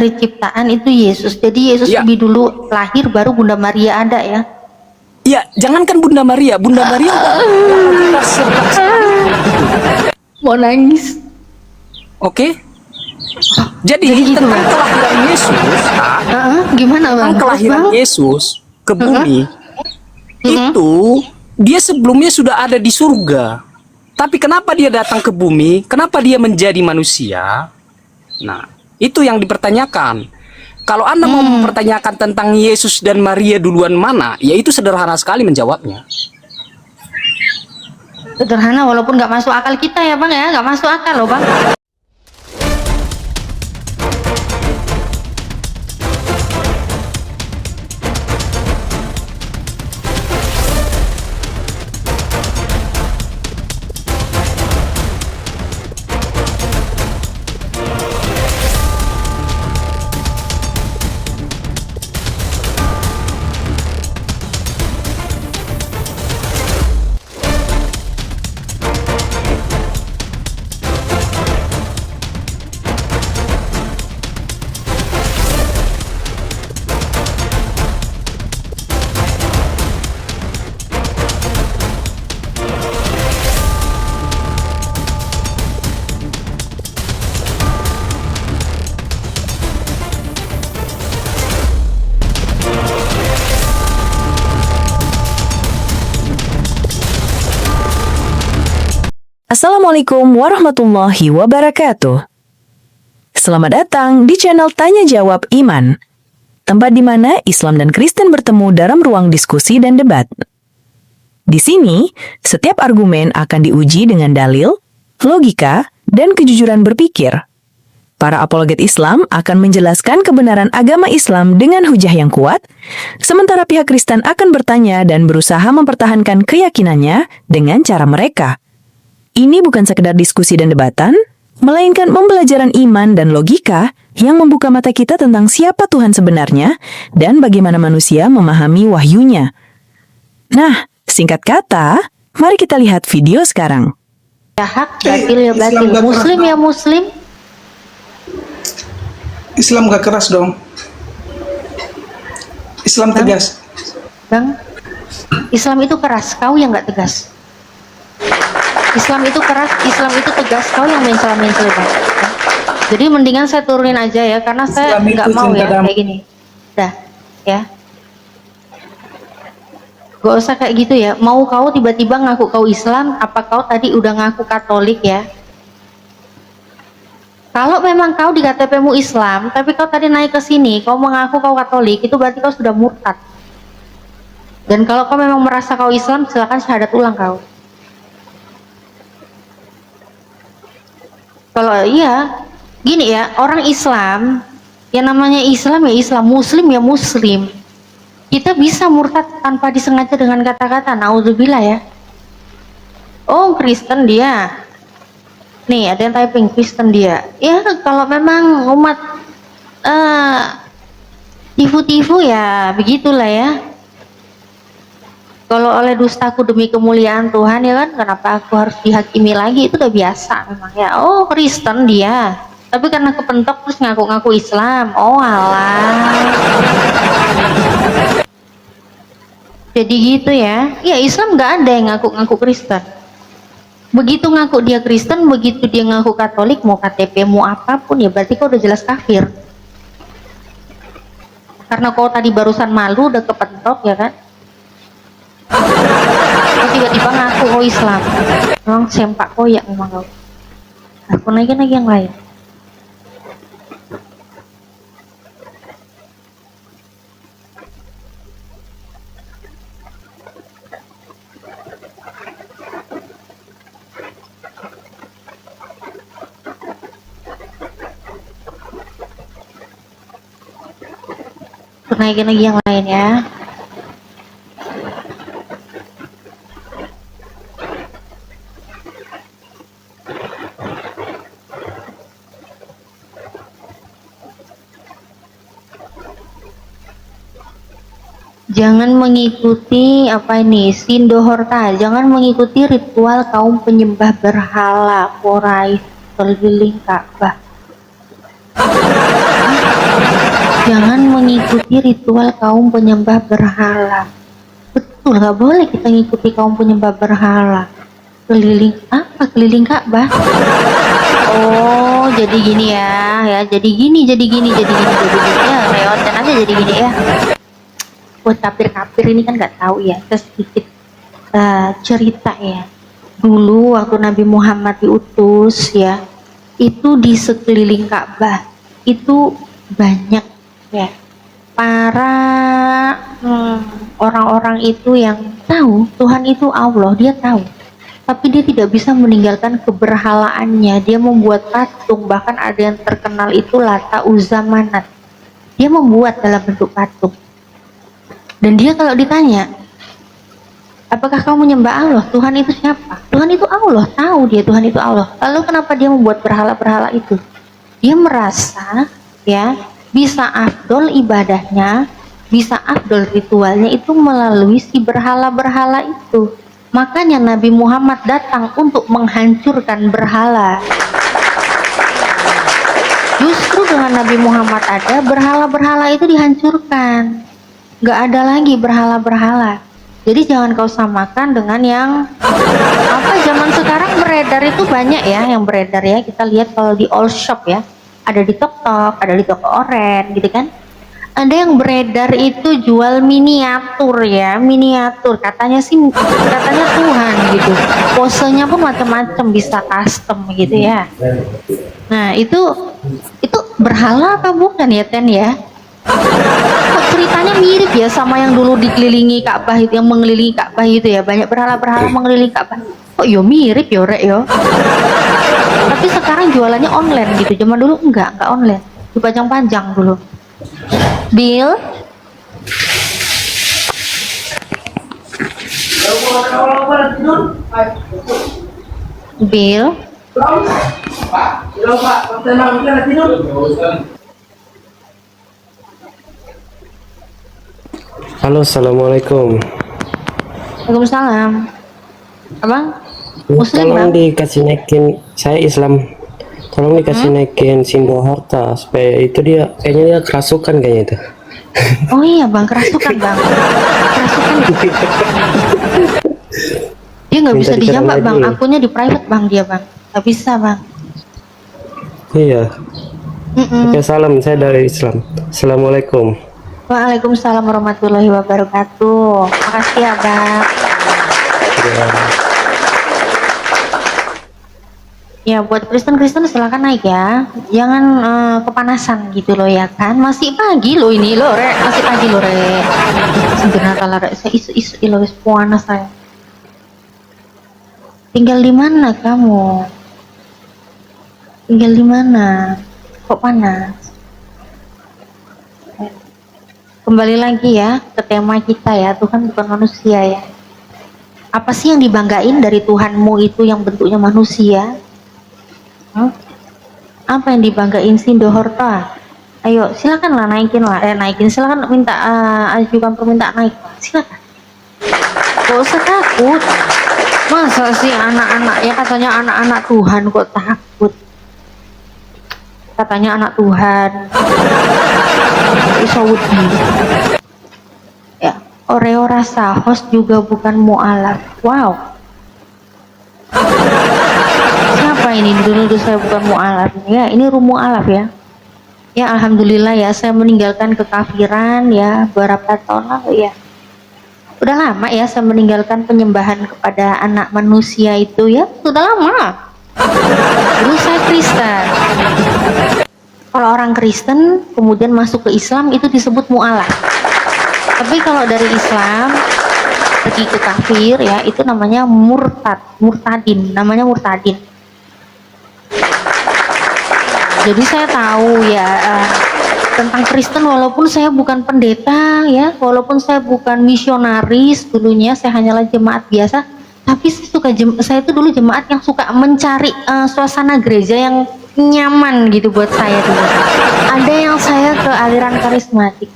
Dari ciptaan itu Yesus. Jadi Yesus Ya, lebih dulu lahir baru Bunda Maria ada ya. ya, jangankan Bunda Maria udah serba sekali. Mau nangis. Oke. Jadi Jadi gitu, tentang Bang. kelahiran Yesus, Gimana Bang? tentang kelahiran Bang? Yesus ke bumi, itu dia sebelumnya sudah ada di surga. Tapi kenapa dia datang ke bumi? Kenapa dia menjadi manusia? Nah, itu yang dipertanyakan. Kalau Anda mau mempertanyakan tentang Yesus dan Maria duluan mana, ya itu sederhana sekali menjawabnya. Sederhana walaupun nggak masuk akal kita ya Bang ya. Nggak masuk akal loh Bang. Assalamualaikum warahmatullahi wabarakatuh. Selamat datang di channel Tanya Jawab Iman, tempat di mana Islam dan Kristen bertemu dalam ruang diskusi dan debat. Di sini, setiap argumen akan diuji dengan dalil, logika, dan kejujuran berpikir. Para apologet Islam akan menjelaskan kebenaran agama Islam dengan hujah yang kuat, sementara pihak Kristen akan bertanya dan berusaha mempertahankan keyakinannya dengan cara mereka. Ini bukan sekedar diskusi dan debatan, melainkan pembelajaran iman dan logika yang membuka mata kita tentang siapa Tuhan sebenarnya dan bagaimana manusia memahami wahyunya. Nah, singkat kata, mari kita lihat video sekarang. Ya hak, batil ya batil. Islam gak Muslim keras, ya Muslim. Islam gak keras dong. Islam tegas. Bang, Islam itu keras, kau yang nggak tegas. Islam itu keras, Islam itu tegas, kau yang mencela-mencela Bang. Jadi mendingan saya turunin aja ya, karena saya Islam itu nggak mau cinta ya damai. kayak gini. Dah, ya. Gak usah kayak gitu ya. Mau kau tiba-tiba ngaku kau Islam, apa kau tadi udah ngaku Katolik ya? Kalau memang kau di KTP-mu Islam, tapi kau tadi naik ke sini, kau mengaku kau Katolik, itu berarti kau sudah murtad. Dan kalau kau memang merasa kau Islam, silakan syahadat ulang kau. Kalau iya, gini ya, orang Islam, yang namanya Islam ya Islam, Muslim ya Muslim. Kita bisa murtad tanpa disengaja dengan kata-kata, naudzubillah ya. Oh Kristen dia, nih ada yang typing Kristen dia. Ya kalau memang umat tifu-tifu ya begitulah ya. Kalau oleh dustaku demi kemuliaan Tuhan ya kan, kenapa aku harus dihakimi lagi? Itu udah biasa memang ya. Oh Kristen dia, tapi karena kepentok terus ngaku-ngaku Islam. Oh alah. Jadi gitu ya. Ya Islam nggak ada yang ngaku-ngaku Kristen. Begitu ngaku dia Kristen, begitu dia ngaku Katolik, mau KTP mau apapun ya berarti kau udah jelas kafir. Karena kau tadi barusan malu udah kepentok ya kan. Kau tiba-tiba ngaku kau Islam, memang sempak koyak memang kau. Aku naikin lagi yang lain. Aku naikin lagi yang lain ya. Jangan mengikuti apa ini Sindohorta, jangan mengikuti ritual kaum penyembah berhala Quraisy keliling Ka'bah. Jangan mengikuti ritual kaum penyembah berhala. Betul, nggak boleh kita ngikuti kaum penyembah berhala. Keliling apa? Keliling Ka'bah. Oh, jadi gini ya. Jadi gini. Ya, lewatin aja jadi gini ya. Buat kafir-kafir ini kan nggak tahu ya. Kita sedikit cerita ya. Dulu waktu Nabi Muhammad diutus ya, itu di sekeliling Ka'bah itu banyak ya para orang-orang itu yang tahu Tuhan itu Allah, dia tahu, tapi dia tidak bisa meninggalkan keberhalaannya. Dia membuat patung, bahkan ada yang terkenal itu Lata, Uzza, Manat. Dia membuat dalam bentuk patung. Dan dia kalau ditanya, apakah kamu menyembah Allah? Tuhan itu siapa? Tuhan itu Allah, tahu dia Tuhan itu Allah. Lalu kenapa dia membuat berhala-berhala itu? Dia merasa ya bisa afdol ibadahnya, bisa afdol ritualnya itu melalui si berhala-berhala itu. Makanya Nabi Muhammad datang untuk menghancurkan berhala. Justru dengan Nabi Muhammad ada, berhala-berhala itu dihancurkan. Gak ada lagi berhala-berhala. Jadi jangan kau samakan dengan yang apa zaman sekarang beredar itu banyak ya, yang beredar ya. Kita lihat kalau di all shop ya, ada di TikTok, ada di toko oren gitu kan. Ada yang beredar itu jual miniatur ya, miniatur. Katanya Tuhan gitu. Posenya pun macam-macam, bisa custom gitu ya. Nah, itu berhala apa bukan ya, Ten ya? Kok ceritanya mirip ya sama yang dulu dikelilingi Ka'bah itu, yang mengelilingi Ka'bah itu ya, banyak berhala-berhala mengelilingi Ka'bah. Kok yo mirip yo rek yo. Tapi sekarang jualannya online gitu. Zaman dulu enggak online. Dipajang-pajang dulu. Bill. Bill. Halo, assalamualaikum. Waalaikumsalam. Abang Muslim Tolong bang? dikasih naikin, saya Islam. Tolong dikasih naikin simbol harta supaya itu dia kayaknya dia kerasukan kayaknya itu. Oh iya bang, kerasukan bang. Kerasukan. Dia nggak bisa Minta dijambak dikarang bang. lagi. Akunnya di private bang dia bang. Nggak bisa bang. Iya. Mm-mm. Oke, salam, saya dari Islam. Assalamualaikum. Waalaikumsalam warahmatullahi wabarakatuh. Makasih ya bang. Ya. Ya buat Kristen silakan naik ya. Jangan kepanasan gitu loh ya kan. Masih pagi loh ini loh rek. Masih pagi loh rek. Sebenarnya lah rek. Saya isu loh panas saya. Tinggal di mana kamu? Tinggal di mana? Kok panas? Kembali lagi ya ke tema kita ya, Tuhan bukan manusia ya. Apa sih yang dibanggain dari Tuhanmu itu yang bentuknya manusia? Apa yang dibanggain sih Dohorta? Ayo silakan lah naikin lah, silakan minta ajukan permintaan naik lah. Silakan. Gak usah takut. Masa sih anak-anak ya, katanya anak-anak Tuhan kok takut? Katanya anak Tuhan. Isaudi. Ya, Oreo rasa host juga bukan mu'alaf. Wow. Siapa ini dulu saya bukan mu'alaf? Ya, ini rumu alaf ya. Ya, alhamdulillah ya, saya meninggalkan kekafiran ya beberapa tahun lalu ya. Udah lama ya saya meninggalkan penyembahan kepada anak manusia itu ya. Sudah lama. Dulu saya Kristen. Kalau orang Kristen kemudian masuk ke Islam itu disebut mu'alaf. Tapi kalau dari Islam pergi ke kafir ya itu namanya murtadin, namanya murtadin. Jadi saya tahu ya tentang Kristen walaupun saya bukan pendeta ya, walaupun saya bukan misionaris dulunya, saya hanyalah jemaat biasa, tapi saya itu dulu jemaat yang suka mencari suasana gereja yang nyaman gitu buat saya dulu. Ada yang saya ke aliran karismatik,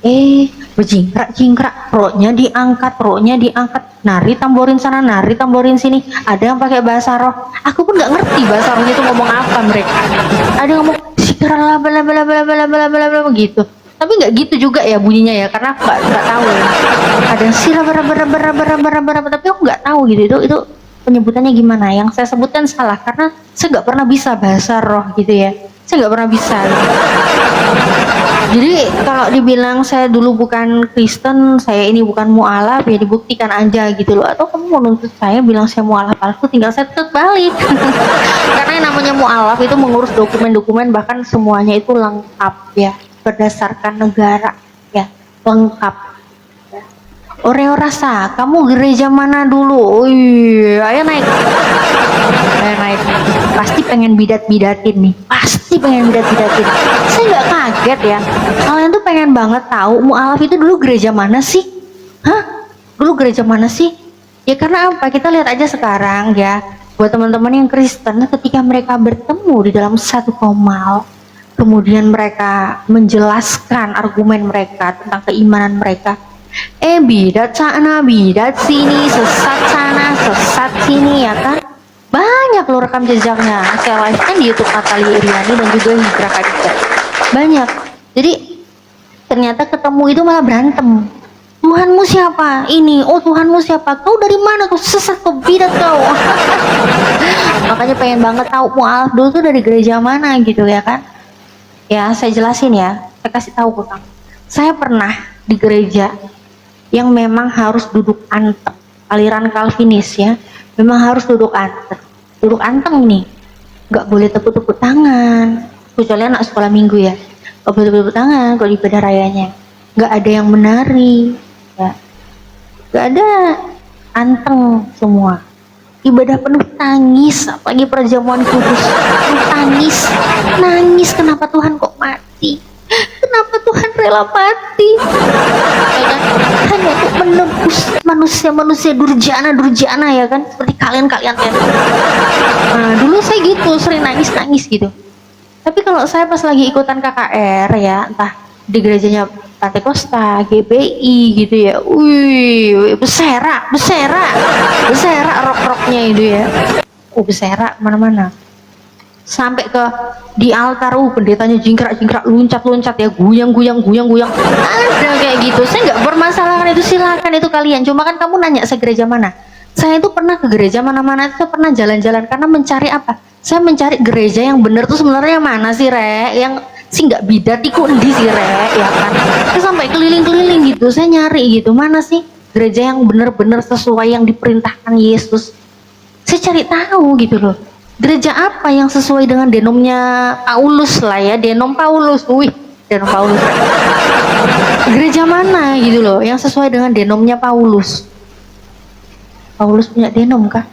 berjingkrak, roknya diangkat, nari tamborin sana, nari tamborin sini. Ada yang pakai bahasa roh, aku pun nggak ngerti bahasa rohnya itu ngomong apa mereka. Ada yang ngomong bla bla bla bla bla bla bla bla gitu. Tapi nggak gitu juga ya bunyinya ya, karena aku nggak tahu ya. Ada sira berapa, tapi aku nggak tahu gitu itu penyebutannya gimana. Yang saya sebutkan salah karena saya nggak pernah bisa bahasa roh gitu ya. Saya nggak pernah bisa. Gitu. Jadi kalau dibilang saya dulu bukan Kristen, saya ini bukan mualaf, ya dibuktikan aja gitu loh. Atau kamu mau nuntut saya bilang saya mualaf palsu, tinggal saya tuntut balik. Karena yang namanya mualaf itu mengurus dokumen-dokumen, bahkan semuanya itu lengkap ya, berdasarkan negara ya, lengkap. Oreo rasa, kamu gereja mana dulu? Wih, ayo naik. Ayo naik. Pasti pengen bidat-bidatin nih. Pasti pengen bidat-bidatin. Saya nggak kaget ya. Kalian tuh pengen banget tahu mualaf itu dulu gereja mana sih? Hah? Dulu gereja mana sih? Ya karena apa? Kita lihat aja sekarang ya. Buat teman-teman yang Kristen, ketika mereka bertemu di dalam satu komal, kemudian mereka menjelaskan argumen mereka tentang keimanan mereka. Bidat sana, bidat sini, sesat sana, sesat sini ya kan. Banyak lo rekam jejaknya. Saya live kan di YouTube Natalia Iriani dan juga Hijrah Khadijah. Banyak. Jadi ternyata ketemu itu malah berantem. Tuhanmu siapa? Ini. Oh, Tuhanmu siapa? Kau dari mana? Kau sesat, kau bidat kau. Makanya pengen banget tahu mualaf dulu tuh dari gereja mana gitu ya kan. Ya, saya jelasin ya. Saya kasih tahu ke kamu. Saya pernah di gereja yang memang harus duduk anteng, aliran Calvinis ya, memang harus duduk anteng nih, nggak boleh tepuk-tepuk tangan, kecuali anak sekolah minggu ya, nggak boleh tepuk tangan kalau di ibadah rayanya, nggak ada yang menari, ya, nggak ada, anteng semua, ibadah penuh tangis, apalagi perjamuan kudus, penuh nangis, kenapa Tuhan kok mati? Kenapa Tuhan rela mati? Ya kan? Hanya untuk menebus manusia durjana ya kan? Seperti kalian kan. Nah, dulu saya gitu, sering nangis gitu. Tapi kalau saya pas lagi ikutan KKR ya, entah di gerejanya Pantai Costa, GBI gitu ya, wih, beserak rok-roknya itu ya, beserak mana-mana. Sampai ke di altar, pendetanya jingkrak loncat ya, guyang ada kayak gitu. Saya nggak bermasalahkan itu, silakan itu kalian, cuma kan kamu nanya saya gereja mana. Saya itu pernah ke gereja mana-mana, itu pernah jalan-jalan karena mencari apa, saya mencari gereja yang benar tuh sebenarnya mana sih yang sih nggak bidat iku endi sih ya kan. Saya sampai keliling-keliling gitu, saya nyari gitu, mana sih gereja yang benar-benar sesuai yang diperintahkan Yesus. Saya cari tahu gitu loh. Gereja apa yang sesuai dengan denomnya Paulus lah ya, denom Paulus. Denom Paulus. Gereja mana gitu loh yang sesuai dengan denomnya Paulus. Paulus punya denom kah?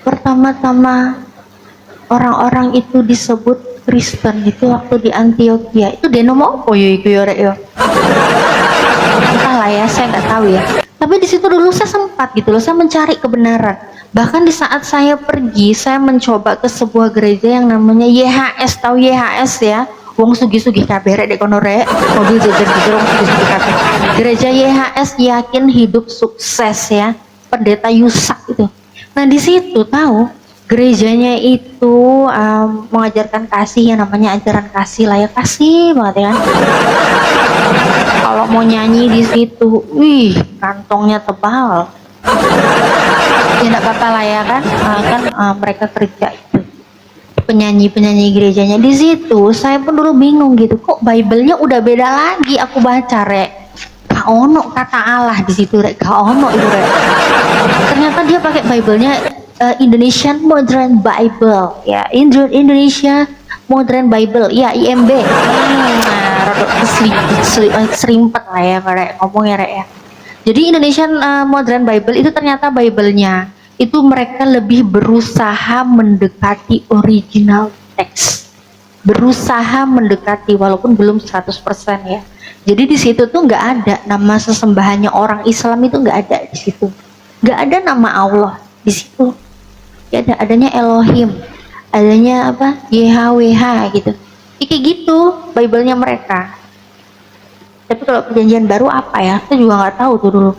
Pertama-tama orang-orang itu disebut Kristen itu waktu di Antioquia. Itu denom apa ya iku ya rek ya? Entahlah ya, saya nggak tahu ya. Tapi di situ dulu saya sempat gitu loh, saya mencari kebenaran. Bahkan di saat saya pergi, saya mencoba ke sebuah gereja yang namanya YHS, tahu YHS ya? Wong sugi-sugi kabeh rek dek kono rek, mobil jejer-jejer wong sugi-sugi kabeh. Gereja YHS yakin hidup sukses ya, pendeta Yusak itu. Nah di situ tahu gerejanya itu mengajarkan kasih, yang namanya ajaran kasih lah ya, kasih banget ya kan. Kalau mau nyanyi di situ, wih kantongnya tebal. Ya enggak apa-apa lah ya kan, mereka kerja itu penyanyi gerejanya. Di situ saya pun dulu bingung gitu, kok Bible-nya udah beda lagi aku baca rek, gak ono kata Allah di situ rek, gak ono itu rek. Ternyata dia pakai Bible-nya Indonesian Modern Bible ya, Indonesia Modern Bible ya, IMB. Rodok serimpet lah ya rek ngomongnya rek ya. Jadi Indonesian Modern Bible itu ternyata Bible-nya itu mereka lebih berusaha mendekati original teks. Berusaha mendekati walaupun belum 100% ya. Jadi di situ tuh nggak ada nama sesembahannya orang Islam, itu nggak ada di situ. Nggak ada nama Allah di situ. Ya adanya Elohim, adanya apa? YHWH gitu. Kayak gitu Bible-nya mereka. Tapi kalau perjanjian baru apa ya? Saya juga nggak tahu tuh dulu.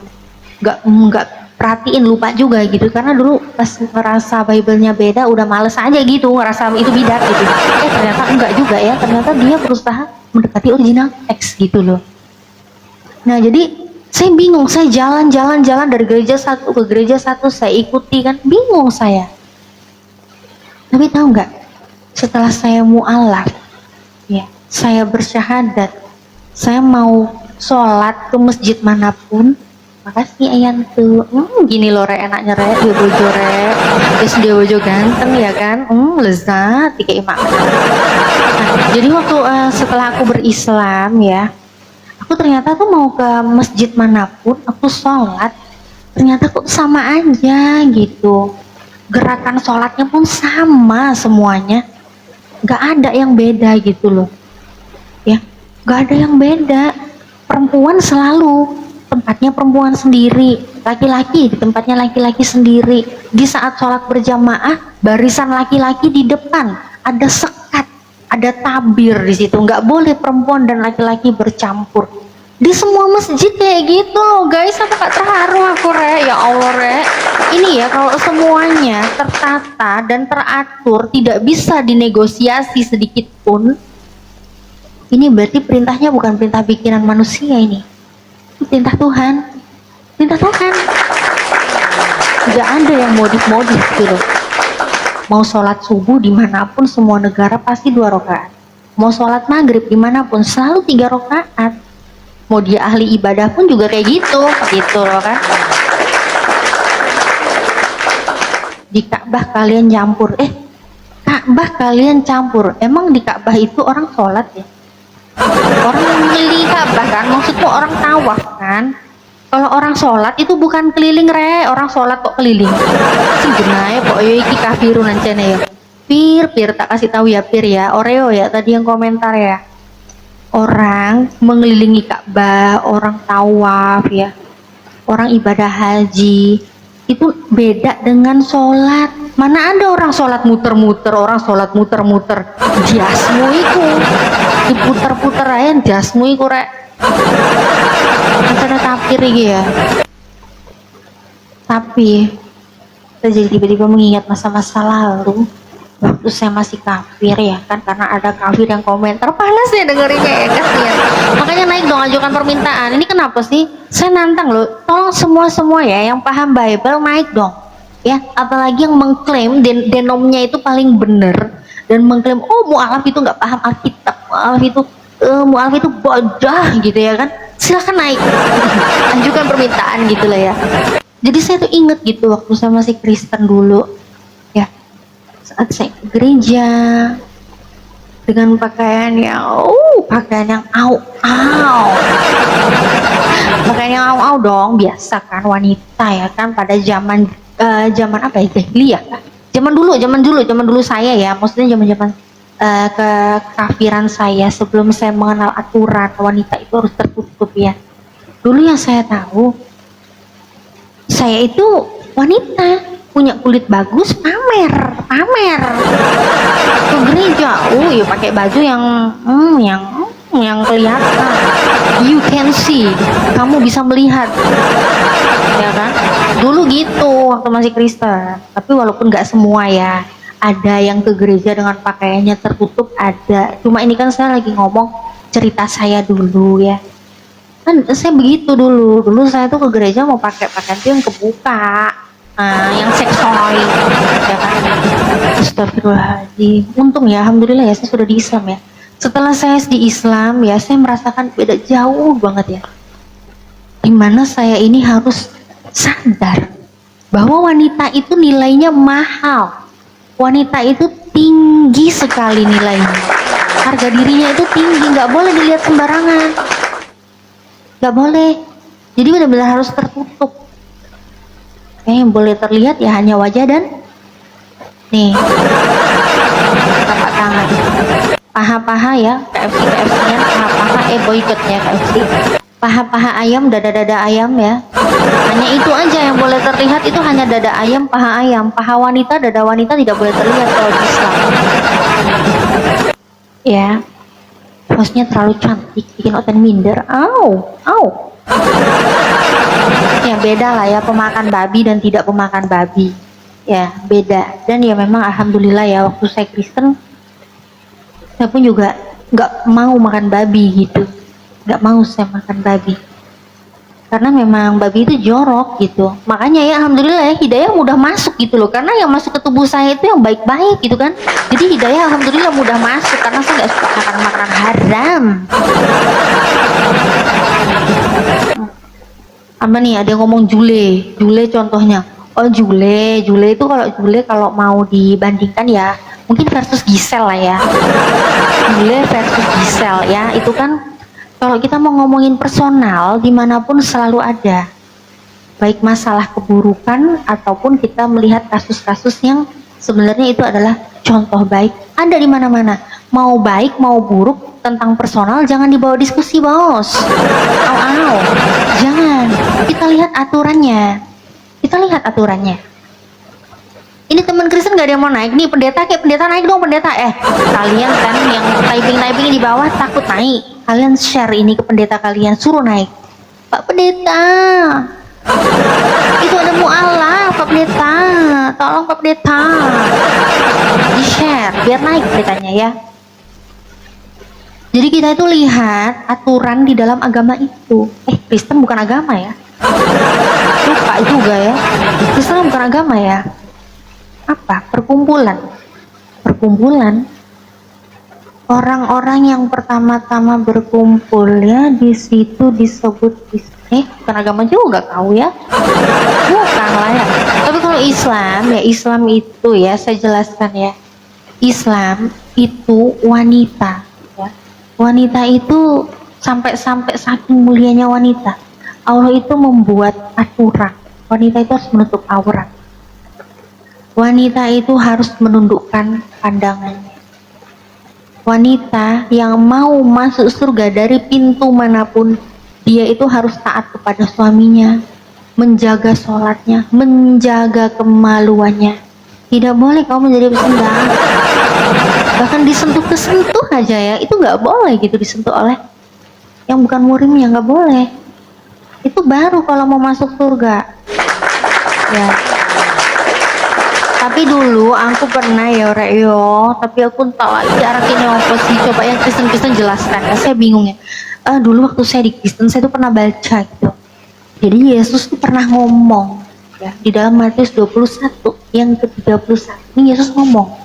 Nggak perhatiin, lupa juga gitu, karena dulu pas ngerasa Bible-nya beda udah males aja gitu, ngerasa itu bidat gitu. Ternyata enggak juga ya, ternyata dia berusaha mendekati original teks gitu loh. Nah jadi saya bingung, saya jalan-jalan dari gereja satu ke gereja satu, saya ikuti kan, bingung saya. Tapi tahu nggak, setelah saya mu'alaf, ya, saya bersyahadat, saya mau sholat ke masjid manapun, makasih ayam tuh, gini loh re, enaknya re, dia bojo re, terus dia bojo ganteng ya kan, lezat, tiga imak. Nah, jadi waktu setelah aku berislam ya, aku ternyata tuh mau ke masjid manapun, aku sholat, ternyata kok sama aja gitu, gerakan sholatnya pun sama semuanya, nggak ada yang beda gitu loh, ya, nggak ada yang beda. Perempuan selalu tempatnya perempuan sendiri, laki-laki di tempatnya laki-laki sendiri. Di saat sholat berjamaah, barisan laki-laki di depan, ada sekat, ada tabir di situ, nggak boleh perempuan dan laki-laki bercampur. Di semua masjid kayak gitu loh guys, apa gak terharu aku re, ya Allah re. Ini ya kalau semuanya tertata dan teratur, tidak bisa dinegosiasi sedikit pun, ini berarti perintahnya bukan perintah pikiran manusia ini. Perintah Tuhan, perintah Tuhan. Tidak ada yang modif-modif gitu. Mau sholat subuh dimanapun semua negara pasti 2 rakaat. Mau sholat maghrib dimanapun selalu 3 rakaat. Mau dia ahli ibadah pun juga kayak gitu loh kan. Di Ka'bah kalian campur, Ka'bah kalian campur. Emang di Ka'bah itu orang sholat ya? Orang yang keliling Ka'bah kan, maksudku orang tawaf kan. Kalau orang sholat itu bukan keliling re, orang sholat kok keliling. Sebenarnya kok iki kafirun ancene ya. Pir tak kasih tahu ya Pir ya, Oreo ya tadi yang komentar ya. Orang mengelilingi Ka'bah, orang tawaf ya, orang ibadah haji itu beda dengan sholat. Mana ada orang sholat muter-muter, orang sholat muter-muter jasmu iku diputer-puter aja jasmu iku rek, ada kafir iki ya. Tapi saya jadi tiba-tiba mengingat masa-masa lalu waktu saya masih kafir ya kan, karena ada kafir yang komentar, panas ya dengerinnya ya kasihan. Makanya naik dong, ajukan permintaan. Ini kenapa sih? Saya nantang loh, tolong semua ya yang paham Bible naik dong ya, apalagi yang mengklaim denomnya itu paling bener dan mengklaim mu'alaf itu nggak paham Alkitab, mu'alaf itu bodoh gitu ya kan, silahkan naik. Ajukan permintaan gitu lah ya. Jadi saya tuh inget gitu waktu saya masih Kristen dulu ya, saat saya ke gereja dengan pakaian yang pakaian yang au dong, biasa kan wanita ya kan, pada zaman apa ya, jahiliyah kan, zaman dulu saya ya, maksudnya zaman kekafiran saya sebelum saya mengenal aturan wanita itu harus tertutup ya. Dulu yang saya tahu, saya itu wanita punya kulit bagus, pamer ke gereja, ya pakai baju yang kelihatan, you can see, kamu bisa melihat ya kan, dulu gitu waktu masih Kristen. Tapi walaupun nggak semua ya, ada yang ke gereja dengan pakaiannya tertutup, ada. Cuma ini kan saya lagi ngomong cerita saya dulu ya kan, saya begitu dulu saya tuh ke gereja mau pakai pakaian tuh yang kebuka, yang seksoy ya kan. Astagfirullahaladzim, untung ya, alhamdulillah ya saya sudah di Islam ya. Setelah saya di Islam ya, saya merasakan beda jauh banget ya, dimana saya ini harus sadar bahwa wanita itu nilainya mahal, wanita itu tinggi sekali nilainya, harga dirinya itu tinggi, nggak boleh dilihat sembarangan, nggak boleh. Jadi benar-benar harus tertutup. Yang boleh terlihat ya hanya wajah dan nih tapak tangan, paha-paha ya, KFC-nya paha-paha, boykotnya KFC, paha-paha ayam, dada-dada ayam ya, hanya itu aja yang boleh terlihat, itu hanya dada ayam, paha ayam. Paha wanita, dada wanita tidak boleh terlihat kalau di Islam ya. Hostnya terlalu cantik bikin oten minder, Ya beda lah ya, pemakan babi dan tidak pemakan babi. Ya beda. Dan ya memang alhamdulillah ya, waktu saya Kristen, saya pun juga nggak mau makan babi gitu. Nggak mau saya makan babi. Karena memang babi itu jorok gitu. Makanya ya alhamdulillah ya, hidayah mudah masuk gitu loh. Karena yang masuk ke tubuh saya itu yang baik-baik gitu kan. Jadi hidayah alhamdulillah mudah masuk karena saya nggak suka makan makanan haram. Apa nih, ada yang ngomong jule contohnya. Oh jule itu kalau mau dibandingkan ya mungkin versus Gisel lah ya. Jule versus Gisel ya, itu kan kalau kita mau ngomongin personal dimanapun selalu ada, baik masalah keburukan ataupun kita melihat kasus-kasus yang sebenarnya itu adalah contoh baik, ada di mana-mana. Mau baik mau buruk tentang personal jangan dibawa diskusi bos. Jangan. Kita lihat aturannya. Ini teman Kristen gak ada yang mau naik nih, pendeta naik dong pendeta. Kalian kan yang typing di bawah takut naik, kalian share ini ke pendeta kalian, suruh naik. Pak pendeta, itu ada mu'alaf Pak pendeta, tolong Pak pendeta, di share biar naik pendetanya ya. Jadi kita itu lihat aturan di dalam agama itu. Kristen bukan agama ya, lupa juga ya, Kristen bukan agama ya. Apa? Perkumpulan. Orang-orang yang pertama-tama berkumpul ya di situ disebut bukan agama juga kau ya. Bukan lah ya. Tapi kalau Islam itu ya saya jelaskan ya. Islam itu wanita ya. Wanita itu sampai saking mulianya wanita. Allah itu membuat aturan. Wanita itu harus menutup aurat. Wanita itu harus menundukkan pandangannya. Wanita yang mau masuk surga dari pintu manapun, dia itu harus taat kepada suaminya, menjaga sholatnya, menjaga kemaluannya. Tidak boleh kau menjadi pesendang. Bahkan disentuh aja ya, itu nggak boleh gitu, disentuh oleh yang bukan murimnya, nggak boleh. Itu baru kalau mau masuk surga. Ya. Tapi dulu aku pernah ya tapi aku tak lagi arah ini apa sih, coba yang Kristen jelaskan ya, saya bingung ya. Dulu waktu saya di Kristen saya tuh pernah baca gitu, jadi Yesus tuh pernah ngomong ya, di dalam Matius 21 yang ke-31 ini Yesus ngomong,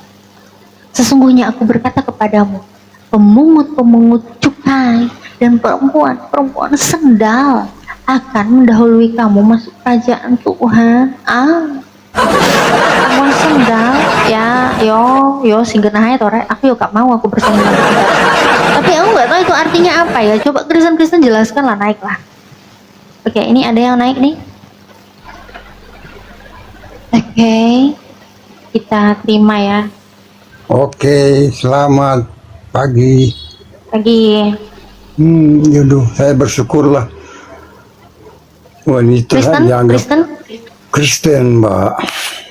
sesungguhnya aku berkata kepadamu, pemungut cukai dan perempuan sendal akan mendahului kamu masuk kerajaan Tuhan. Perempuan sendal ya, yo singgenah aja tore, aku gak mau aku bersaing dengan sendal. Tapi aku nggak tahu itu artinya apa ya, coba Kristen jelaskan lah, naik lah. Oke, ini ada yang naik nih. Oke, kita terima ya. Oke, selamat pagi. Yaudah, saya bersyukurlah. Wanita dianggap Kristen, Mbak.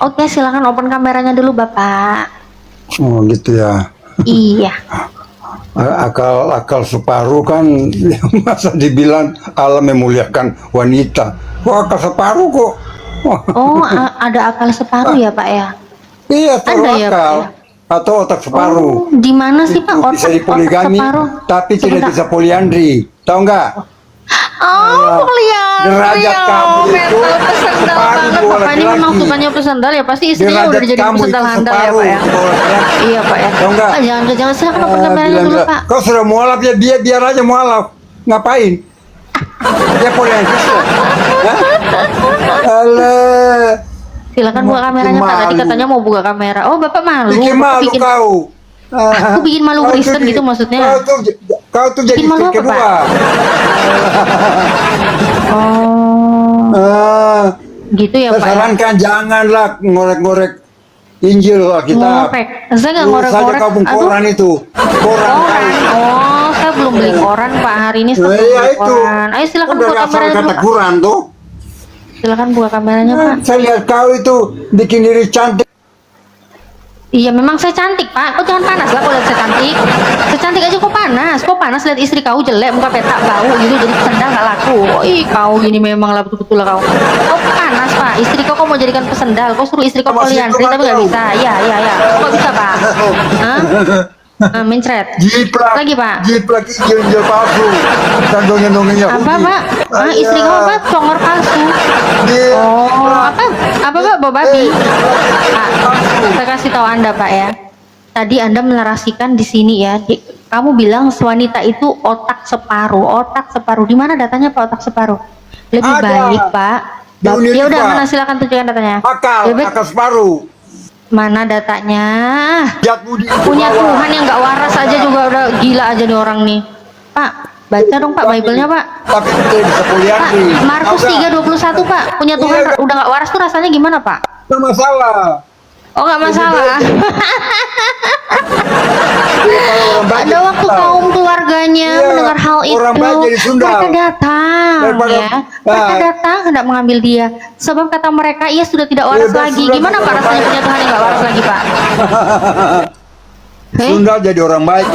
Oke, silakan open kameranya dulu, Bapak. Oh, gitu ya. Iya. Akal separuh kan masa dibilang Allah memuliakan wanita. Akal separuh kok. Oh, ada akal separuh ya, Pak ya? Iya, taruh ada ya, akal. Pak, ya? Atau otak separuh. Di mana sih, Pak? Bisa dipoligami, tapi tidak bisa poliandri. Tahu nggak? Poliandri. Derajat kamu itu pesendal banget, Bapak. Ini memang sukanya pesendal ya, pasti istrinya udah jadi pesendal handal ya, Pak ya? Iya, Pak ya. Tahu nggak? Jangan silakan open kameranya dulu, Pak. Kau sudah mualaf ya, biar aja mualaf. Ngapain? Dia poliandri. Alah. Silakan buka kameranya, Pak. Tadi katanya mau buka kamera. Oh, Bapak malu. Bikin malu kau. Aku bikin malu Kristen gitu maksudnya. Kau tuh jadi Bikin malu apa, kedua. Pak? Gitu ya, Pak. Saya sarankan janganlah ngorek-ngorek Injil Alkitab. Ngorek. Saya nggak Lurus saja ngorek-ngorek. kau koran itu. Koran. Oh, saya belum beli koran, Pak. Hari ini saya belum beli koran. Ayo silakan buka kameranya dulu, kata Pak. Quran tuh. Silakan buka kameranya, Pak. Saya lihat kau itu bikin diri cantik. Iya memang saya cantik pak, kau jangan panas lah kalau lihat saya cantik. Saya cantik aja kok panas, lihat istri kau jelek, muka petak, bau gitu, jadi pesendal nggak laku. Ih kau gini memang lah betul-betul lah kau. Kau panas pak, istri kau mau jadikan pesendal, kau suruh istri kau poliandri tapi nggak bisa. Iya, kok nggak bisa pak? Hah? Mencret. Lagi pak. Jiplak jual palsu. Dan dongeng-dongengnya. Apa pak? Istri kau apa? Congor palsu. Oh apa pak? Bawa babi. Pak, saya kasih tahu anda pak ya. Tadi anda menarasikan di sini ya. Kamu bilang wanita itu otak separuh. Di mana datanya pak otak separuh? Lebih Ada. baik pak. Di Unir, Ya udah Pak. mana silakan tunjukkan datanya. Akal separuh. Mana datanya? Jat budi Punya Tuhan yang nggak waras aja juga udah gila aja nih orang nih. Pak, baca dong Pak Bible-nya Pak. Tapi kita bisa poliandri. Pak, Markus 3:21 Pak. Punya Tuhan Iya. udah nggak waras tuh rasanya gimana Pak? Tidak masalah. Oh nggak masalah. Ada waktu kaum keluarganya Iya, mendengar hal itu, orang baik jadi sundal. mereka datang, Daripada- ya. Mereka datang hendak mengambil dia. Sebab kata mereka, ia sudah tidak waras Iya, lagi. sudah Gimana tidak Pak waras rasanya lagi. punya Tuhan yang nggak waras lagi Pak? Sunda jadi orang baik.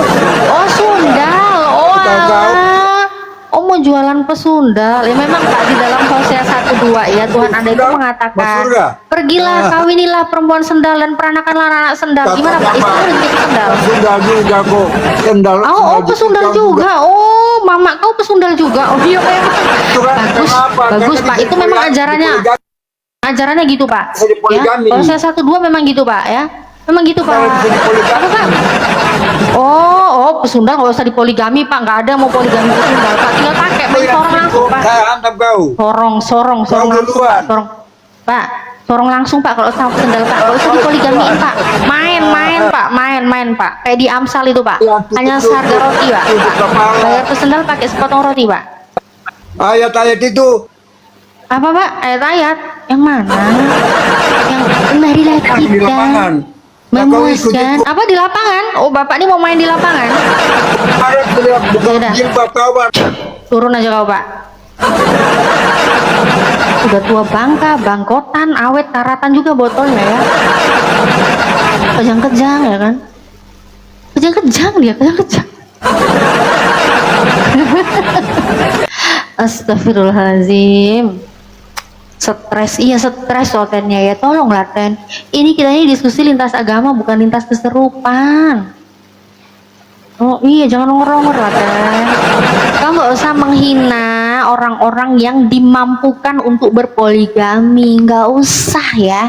Oh sundal, oh Tahu-tahu. alah. Oh mau jualan pesundal. Ya memang Pak di dalam Hosea 1:2 ya Tuhan Anda itu Sundal, mengatakan, masuk surga. pergilah kawinilah perempuan sendal dan peranakanlah anak sendal. Gimana Pak? Istri udah jadi pesendal. Sundal juga kok. Sendal. Oh pesundal juga. Oh mama kau pesundal juga. Oh iya memang. Bagus Pak. Itu memang ajarannya gitu Pak. Bisa Ya. dipoligami. Hosea 1:2 memang gitu Pak ya. Memang gitu Pak. Bisa dipoligami. Apa Pak? Oh, pesundal nggak usah dipoligami Pak, nggak ada mau poligami pesundal Pak, tinggal pakai main sorong langsung Pak. Saya hantam kau. Sorong Kau langsung duluan. Pak, sorong. Sorong langsung Pak kalau sama pesundal Pak, nggak usah dipoligamiin Pak. Main Pak, kayak di Amsal itu Pak, Ya, hanya tutup, seharga roti Pak. tutup kepala. Bayar pesundal pakai sepotong roti Pak. Ayat-ayat itu Apa Pak? Ayat-ayat yang mana? Yang marilah di lapangan. kita Nah, kau memuaskan apa di lapangan? Oh bapak ini mau main di lapangan? Ada sudah bukan Yaudah. jilbab kau Pak. Turun aja kau Pak. Udah tua bangka, bangkotan, awet, karatan juga botolnya ya. Kejang-kejang ya kan? Kejang-kejang dia, kejang-kejang. Astagfirullahaladzim. Stres, iya stres Ten ya. Tolonglah Ten. Ini kita ini diskusi lintas agama bukan lintas keserupan. Oh iya jangan ngorong-ngorong lah Ten. Kau nggak usah menghina orang-orang yang dimampukan untuk berpoligami. Nggak usah ya.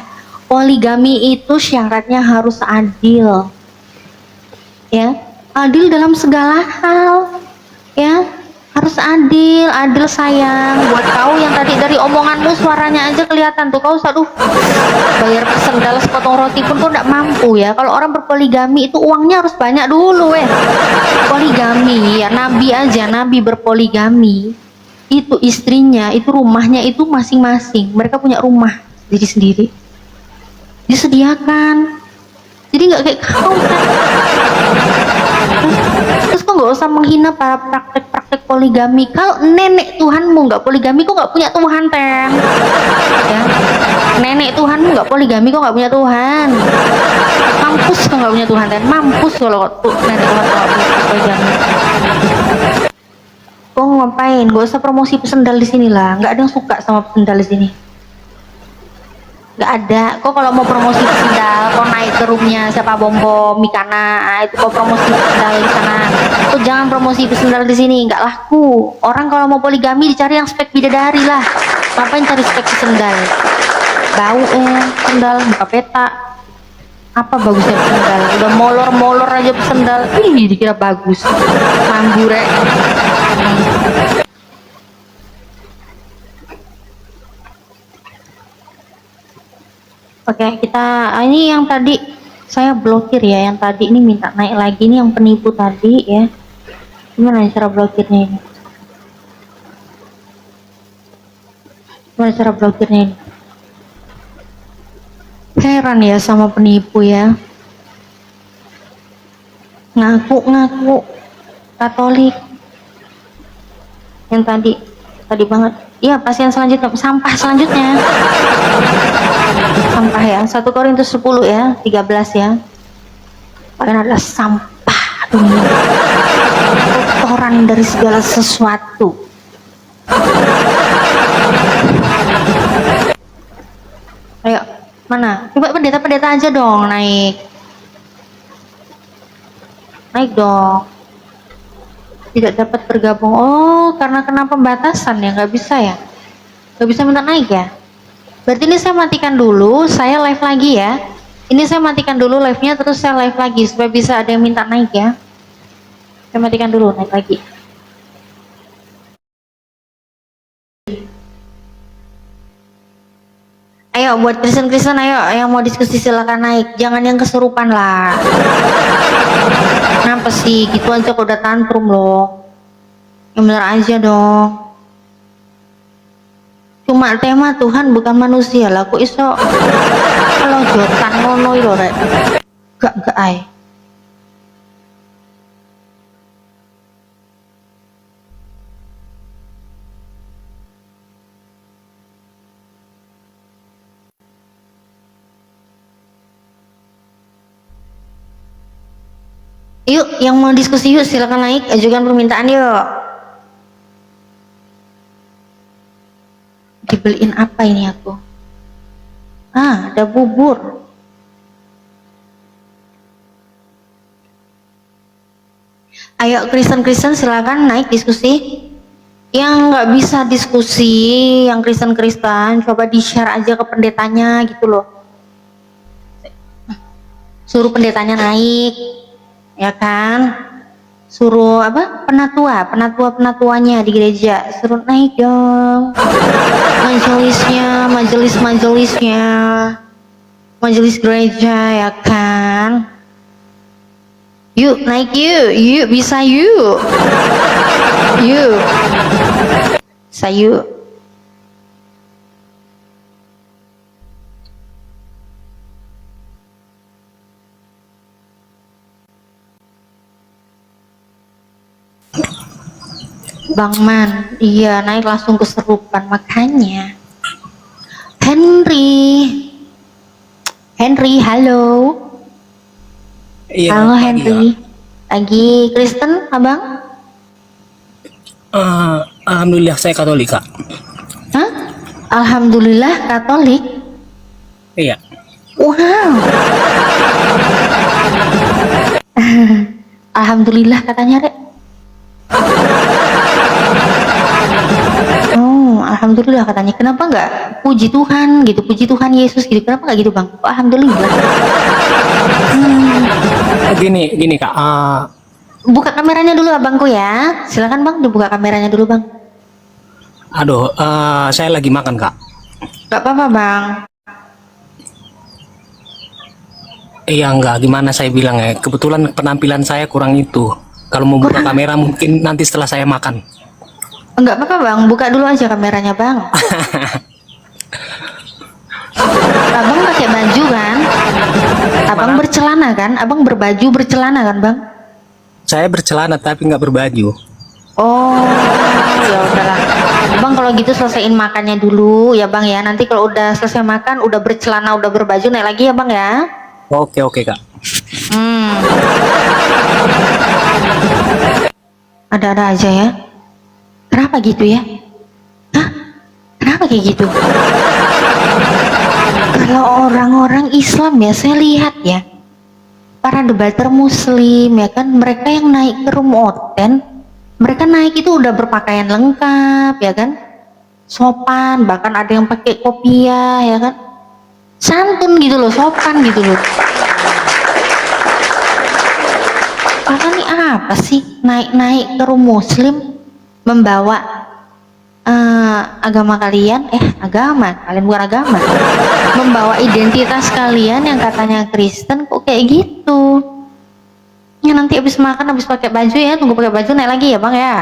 Poligami itu syaratnya harus adil. Ya, adil dalam segala hal. Ya, harus adil sayang. Buat kau yang tadi dari omonganmu suaranya aja kelihatan tuh kau aduh bayar pesendal sepotong roti pun kau tidak mampu ya. Kalau orang berpoligami itu uangnya harus banyak dulu poligami ya, nabi berpoligami itu istrinya itu rumahnya itu masing-masing, mereka punya rumah sendiri disediakan, jadi nggak kayak kau kan. Terus kok nggak usah menghina para praktek poligami. Kalau nenek Tuhanmu nggak poligami, kok nggak punya Tuhan Ten ya. Nenek Tuhanmu nggak poligami, kok nggak punya Tuhan. Mampus kok nggak punya Tuhan Ten, mampus kalau nenek Tuhan nggak punya poligami. Kok ngapain? Gak usah promosi pesendal di sini lah, nggak ada yang suka sama pesendal di sini. Nggak ada. Kok kalau mau promosi pesendal, kok naik ke roomnya siapa Bombo Mikana, itu kok promosi pesendal di sana. Kok jangan promosi pesendal di sini, nggak laku. Orang kalau mau poligami dicari yang spek bidadari lah. Ngapain cari spek pesendal? Bau pesendal, buka peta. Apa bagusnya pesendal? Udah molor aja pesendal. Ih, dikira bagus. Mambure. Oke, kita ini yang tadi saya blokir ya, yang tadi ini minta naik lagi nih yang penipu tadi ya. Gimana cara blokirnya ini? Gimana cara blokirnya ini? Heran ya sama penipu ya. Ngaku Katolik. Yang tadi banget. Iya, pasien selanjutnya, sampah selanjutnya. Sampah ya, 1 Korintus 10 ya, 13 ya. kalian adalah sampah dunia, kotoran dari segala sesuatu. Ayo, mana? Coba pendeta-pendeta aja dong naik. Naik dong. Tidak dapat bergabung. Oh, karena kena pembatasan ya, nggak bisa ya? Nggak bisa minta naik ya? Berarti ini saya matikan dulu, saya live lagi ya. Ini saya matikan dulu live-nya, terus saya live lagi supaya bisa ada yang minta naik ya. Saya matikan dulu, naik lagi. Ayo buat Kristen-Kristen, ayo yang mau diskusi silakan naik. Jangan yang kesurupan lah. Kenapa sih? Gitu aja kok udah tantrum loh. Yang bener aja dong. Cuma tema Tuhan bukan manusia lah. Kok iso kalau jotan ngono lho rek. Gak ay. Yuk, yang mau diskusi yuk silakan naik, ajukan permintaan yuk. Dibeliin apa ini aku? Ah, ada bubur. Ayo Kristen-Kristen silakan naik diskusi. Yang nggak bisa diskusi, yang Kristen-Kristen coba di-share aja ke pendetanya gitu loh. Suruh pendetanya naik, ya kan? Suruh apa? Penatuanya di gereja suruh naik dong. Majelisnya, majelis gereja ya kan? Yuk naik yuk bisa yuk, sayu. Bang Man, iya naik langsung keserupan makanya. Henry, halo. Iya, Halo pagi, Henry. Lagi Kristen, abang? Alhamdulillah saya Katolik, Kak. Hah? Alhamdulillah Katolik. Iya. Wow. Alhamdulillah katanya Rek. Oh, alhamdulillah katanya. Kenapa nggak puji Tuhan gitu, puji Tuhan Yesus gitu? Kenapa nggak gitu bang? Oh, alhamdulillah. Gini Kak. Buka kameranya dulu abangku ya. Silakan bang, dibuka kameranya dulu bang. Aduh, saya lagi makan, Kak. Gak apa-apa bang. Iya, enggak, gimana saya bilang ya. Kebetulan penampilan saya kurang itu. Kalau mau buka kamera mungkin nanti setelah saya makan. Enggak apa-apa bang, buka dulu aja kameranya bang. Abang pakai baju kan? Abang bercelana kan? Abang berbaju bercelana kan bang? Saya bercelana tapi nggak berbaju. Oh, ya udahlah. Bang kalau gitu selesaiin makannya dulu ya bang ya. Nanti kalau udah selesai makan, udah bercelana, udah berbaju naik lagi ya bang ya. Oke, Kak. Ada-ada aja ya. Kenapa gitu ya? Hah? Kenapa kayak gitu? Kalau orang-orang Islam ya, saya lihat ya, para debater Muslim ya kan, mereka yang naik ke room oten, mereka naik itu udah berpakaian lengkap ya kan, sopan, bahkan ada yang pakai kopiah ya kan, santun gitu loh, sopan gitu loh. Kalian nih apa sih naik-naik ke room Muslim membawa agama kalian, kalian bukan agama, membawa identitas kalian yang katanya Kristen, kok kayak gitu ya. Nanti habis makan, habis pakai baju ya, tunggu pakai baju naik lagi ya bang ya.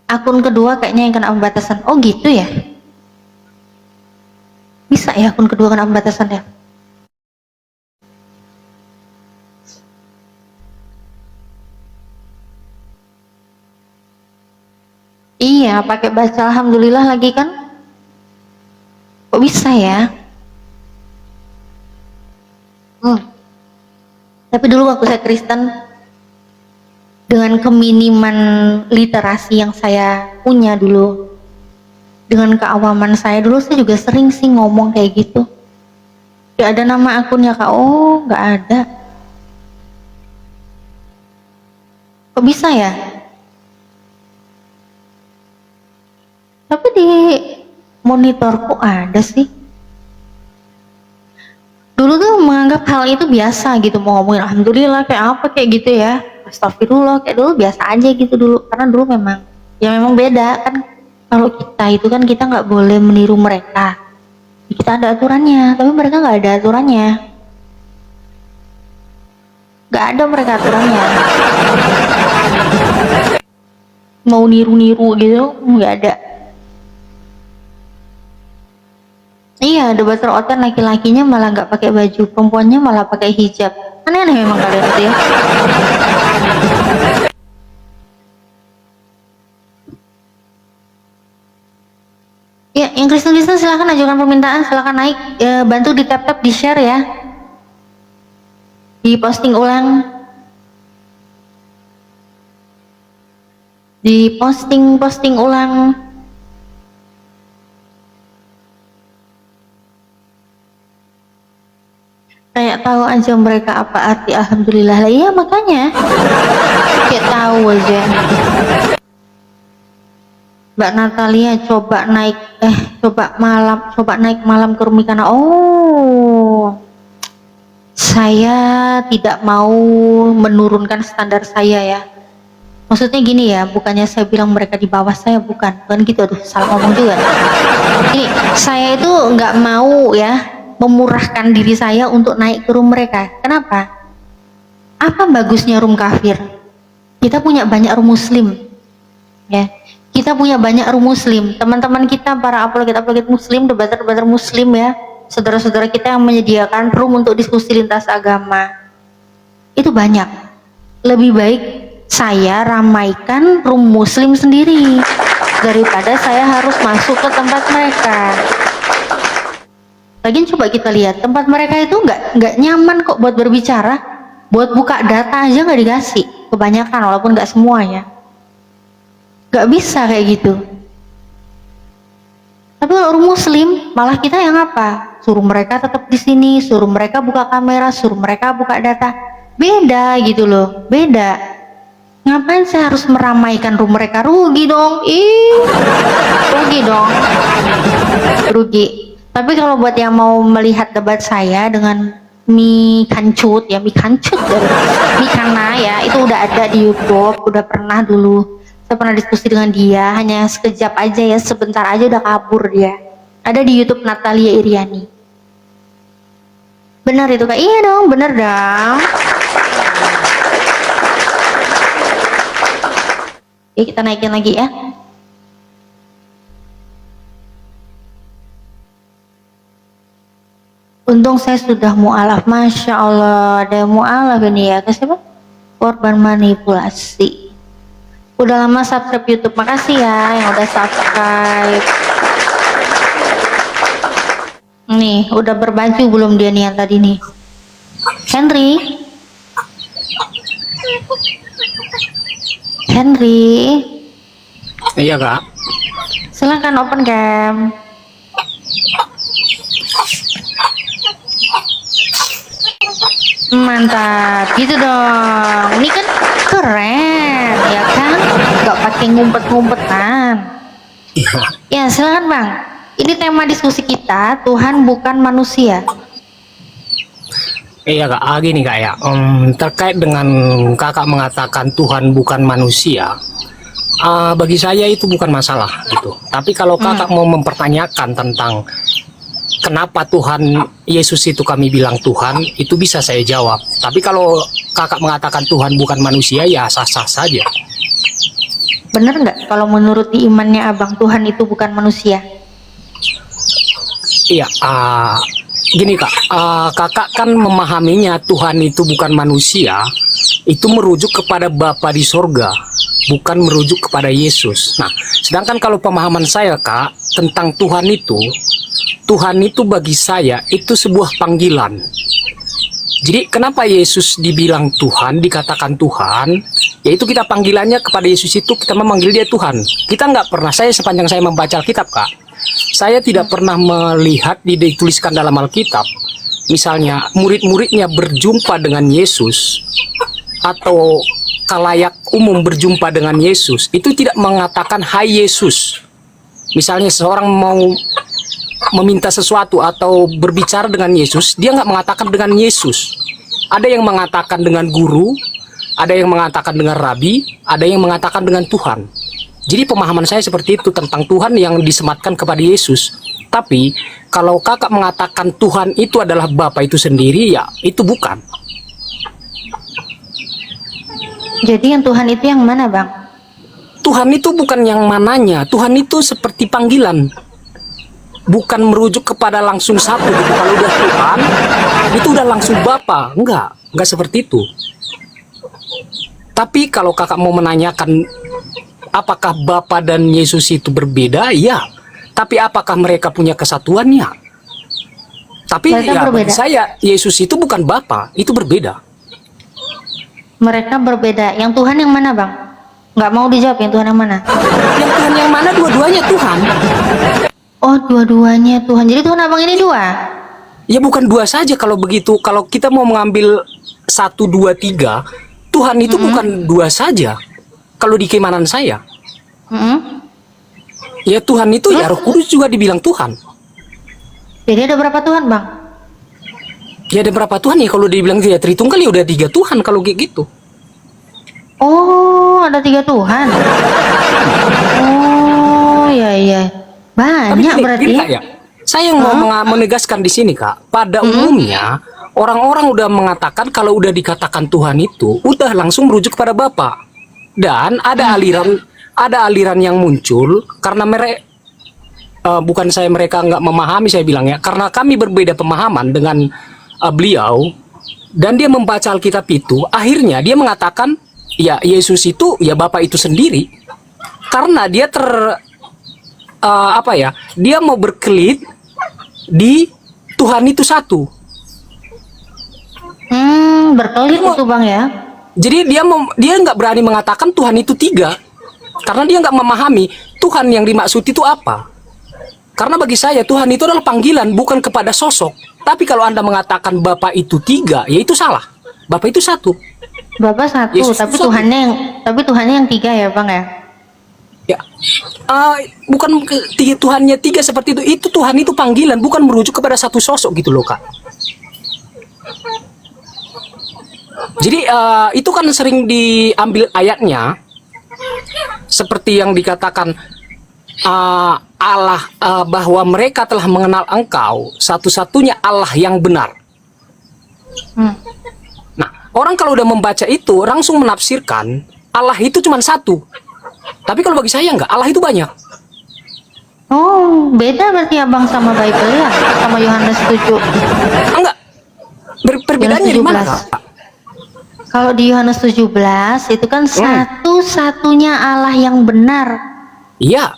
Akun kedua kayaknya yang kena pembatasan. Oh gitu ya, bisa ya akun kedua kena pembatasan ya. Iya, pakai baca alhamdulillah lagi kan. Kok bisa ya? Tapi dulu waktu saya Kristen, dengan keminiman literasi yang saya punya dulu, dengan keawaman saya dulu, saya juga sering sih ngomong kayak gitu. Gak ada nama akunnya Kak. Oh, gak ada. Kok bisa ya? Tapi di monitorku ada sih. Dulu tuh menganggap hal itu biasa gitu, mau ngomongin alhamdulillah kayak apa kayak gitu ya, astagfirullah kayak dulu biasa aja gitu dulu, karena dulu memang beda kan. Kalau kita itu kan kita nggak boleh meniru mereka, kita ada aturannya, tapi mereka nggak ada aturannya, nggak ada mereka aturannya. Mau niru-niru gitu nggak ada. Iya, debater oten laki-lakinya malah nggak pakai baju, perempuannya malah pakai hijab. Aneh-aneh memang kalian itu ya. Ya, yang Kristen-Kristen silahkan ajukan permintaan, silahkan naik, bantu di tap-tap, di share ya, di posting ulang, di posting ulang. Kayak tahu aja mereka apa arti alhamdulillah lah. Iya makanya kayak tahu aja. Mbak Natalia coba naik malam ke Rumikana. Oh, saya tidak mau menurunkan standar saya ya. Maksudnya gini ya, bukannya saya bilang mereka di bawah saya, bukan gitu. Aduh, salah ngomong juga. Ini saya itu nggak mau ya memurahkan diri saya untuk naik ke room mereka. Kenapa? Apa bagusnya room kafir? Kita punya banyak room muslim ya, kita punya banyak room muslim, teman-teman kita para apologet muslim, debater muslim ya, saudara-saudara kita yang menyediakan room untuk diskusi lintas agama itu banyak. Lebih baik saya ramaikan room muslim sendiri daripada saya harus masuk ke tempat mereka. Lagian coba kita lihat, tempat mereka itu nggak nyaman kok buat berbicara, buat buka data aja nggak dikasih, kebanyakan walaupun nggak semuanya, nggak bisa kayak gitu. Tapi kalau orang muslim malah kita yang apa? Suruh mereka tetap di sini, suruh mereka buka kamera, suruh mereka buka data, beda gitu loh, beda. Ngapain saya harus meramaikan room mereka? Rugi dong, rugi dong, rugi. Tapi kalau buat yang mau melihat debat saya dengan mie kancut dari mie kana ya, itu udah ada di YouTube, udah pernah dulu. Saya pernah diskusi dengan dia, hanya sekejap aja ya, sebentar aja udah kabur dia. Ada di YouTube Natalia Iriani. Benar itu Kak? Iya dong, bener dong. Ya kita naikin lagi ya. Untung saya sudah mu'alaf, Masya Allah, ada mu'alaf ini ya, ke siapa? Korban manipulasi. Udah lama subscribe YouTube, makasih ya yang udah subscribe. Nih, udah berbaju belum dia nih yang tadi nih? Henry? Iya Kak. Silahkan open cam. Mantap, gitu dong. Ini kan keren, ya kan? Gak pakai ngumpet-ngumpetan. Ya, silakan Bang. Ini tema diskusi kita, Tuhan bukan manusia. Iya Kak, gini Kak ya, terkait dengan Kakak mengatakan Tuhan bukan manusia, bagi saya itu bukan masalah gitu. Tapi kalau Kakak mau mempertanyakan tentang kenapa Tuhan Yesus itu kami bilang Tuhan, itu bisa saya jawab. Tapi kalau Kakak mengatakan Tuhan bukan manusia, ya sah-sah saja. Bener nggak kalau menurut imannya Abang Tuhan itu bukan manusia? Iya, gini Kak, Kakak kan memahaminya Tuhan itu bukan manusia, itu merujuk kepada Bapa di sorga. bukan merujuk kepada Yesus. Nah, sedangkan kalau pemahaman saya, Kak, tentang Tuhan itu bagi saya itu sebuah panggilan. Jadi kenapa Yesus dibilang Tuhan, dikatakan Tuhan? Yaitu kita panggilannya kepada Yesus itu, kita memanggil dia Tuhan. Kita nggak pernah, saya sepanjang saya membaca Alkitab, Kak, saya tidak pernah melihat dituliskan dalam Alkitab, misalnya murid-muridnya berjumpa dengan Yesus, atau kalayak umum berjumpa dengan Yesus, itu tidak mengatakan hai Yesus. Misalnya seorang mau meminta sesuatu atau berbicara dengan Yesus, dia nggak mengatakan dengan Yesus. Ada yang mengatakan dengan guru, ada yang mengatakan dengan rabi, ada yang mengatakan dengan Tuhan. Jadi pemahaman saya seperti itu tentang Tuhan yang disematkan kepada Yesus. Tapi kalau kakak mengatakan Tuhan itu adalah Bapa itu sendiri, ya itu bukan. Jadi yang Tuhan itu yang mana, Bang? Tuhan itu bukan yang mananya, Tuhan itu seperti panggilan. Bukan merujuk kepada langsung satu gitu. Kalau udah Tuhan, itu udah langsung Bapa. Enggak seperti itu. Tapi kalau kakak mau menanyakan apakah Bapa dan Yesus itu berbeda? Ya. Tapi apakah mereka punya kesatuan? Ya. Tapi Mereka ya berbeda. bagi saya Yesus itu bukan Bapa, itu berbeda. Mereka berbeda. Yang Tuhan yang mana, Bang? Nggak mau dijawab yang Tuhan yang mana? Yang Tuhan yang mana? Dua-duanya Tuhan. Oh, dua-duanya Tuhan. Jadi Tuhan Abang ini dua? Ya bukan dua saja kalau begitu. Kalau kita mau mengambil 1, 2, 3, Tuhan itu bukan dua saja. Kalau di keimanan saya, ya Tuhan itu ya Roh Kudus juga dibilang Tuhan. Jadi ada berapa Tuhan, Bang? Ya ada berapa Tuhan ya kalau dibilang dia Tritunggal ya udah 3 Tuhan kalau kayak gitu. Oh, ada 3 Tuhan. Oh, iya. Tapi Banyak gini, berarti. Kak, ya. Saya yang mau menegaskan di sini, Kak. Pada umumnya orang-orang udah mengatakan kalau udah dikatakan Tuhan itu udah langsung merujuk kepada Bapa. Dan ada aliran yang muncul karena mereka bukan mereka nggak memahami, saya bilang ya, karena kami berbeda pemahaman dengan beliau, dan dia membaca Alkitab itu, akhirnya dia mengatakan ya Yesus itu ya Bapa itu sendiri, karena dia dia mau berkelit di Tuhan itu satu. Berkelit itu, Bang, ya. Jadi dia nggak berani mengatakan Tuhan itu 3, karena dia nggak memahami Tuhan yang dimaksud itu apa. Karena bagi saya Tuhan itu adalah panggilan, bukan kepada sosok. Tapi kalau Anda mengatakan Bapa itu 3, ya itu salah. Bapa itu satu. Bapa satu, Yesus tapi satu. Tuhannya yang 3 ya, Bang, ya. Ya, bukan Tuhannya 3 seperti itu. Itu Tuhan itu panggilan, bukan merujuk kepada satu sosok gitu loh, Kak. Jadi itu kan sering diambil ayatnya, seperti yang dikatakan Allah bahwa mereka telah mengenal Engkau satu-satunya Allah yang benar. Nah, orang kalau udah membaca itu langsung menafsirkan Allah itu cuma satu. Tapi kalau bagi saya enggak, Allah itu banyak. Oh, beda berarti Abang sama Bible ya, sama Yohanes 7. Enggak. Perbedaannya di mana, 17. Kak? Kalau di Yohanes 17 itu kan satu-satunya Allah yang benar. Iya.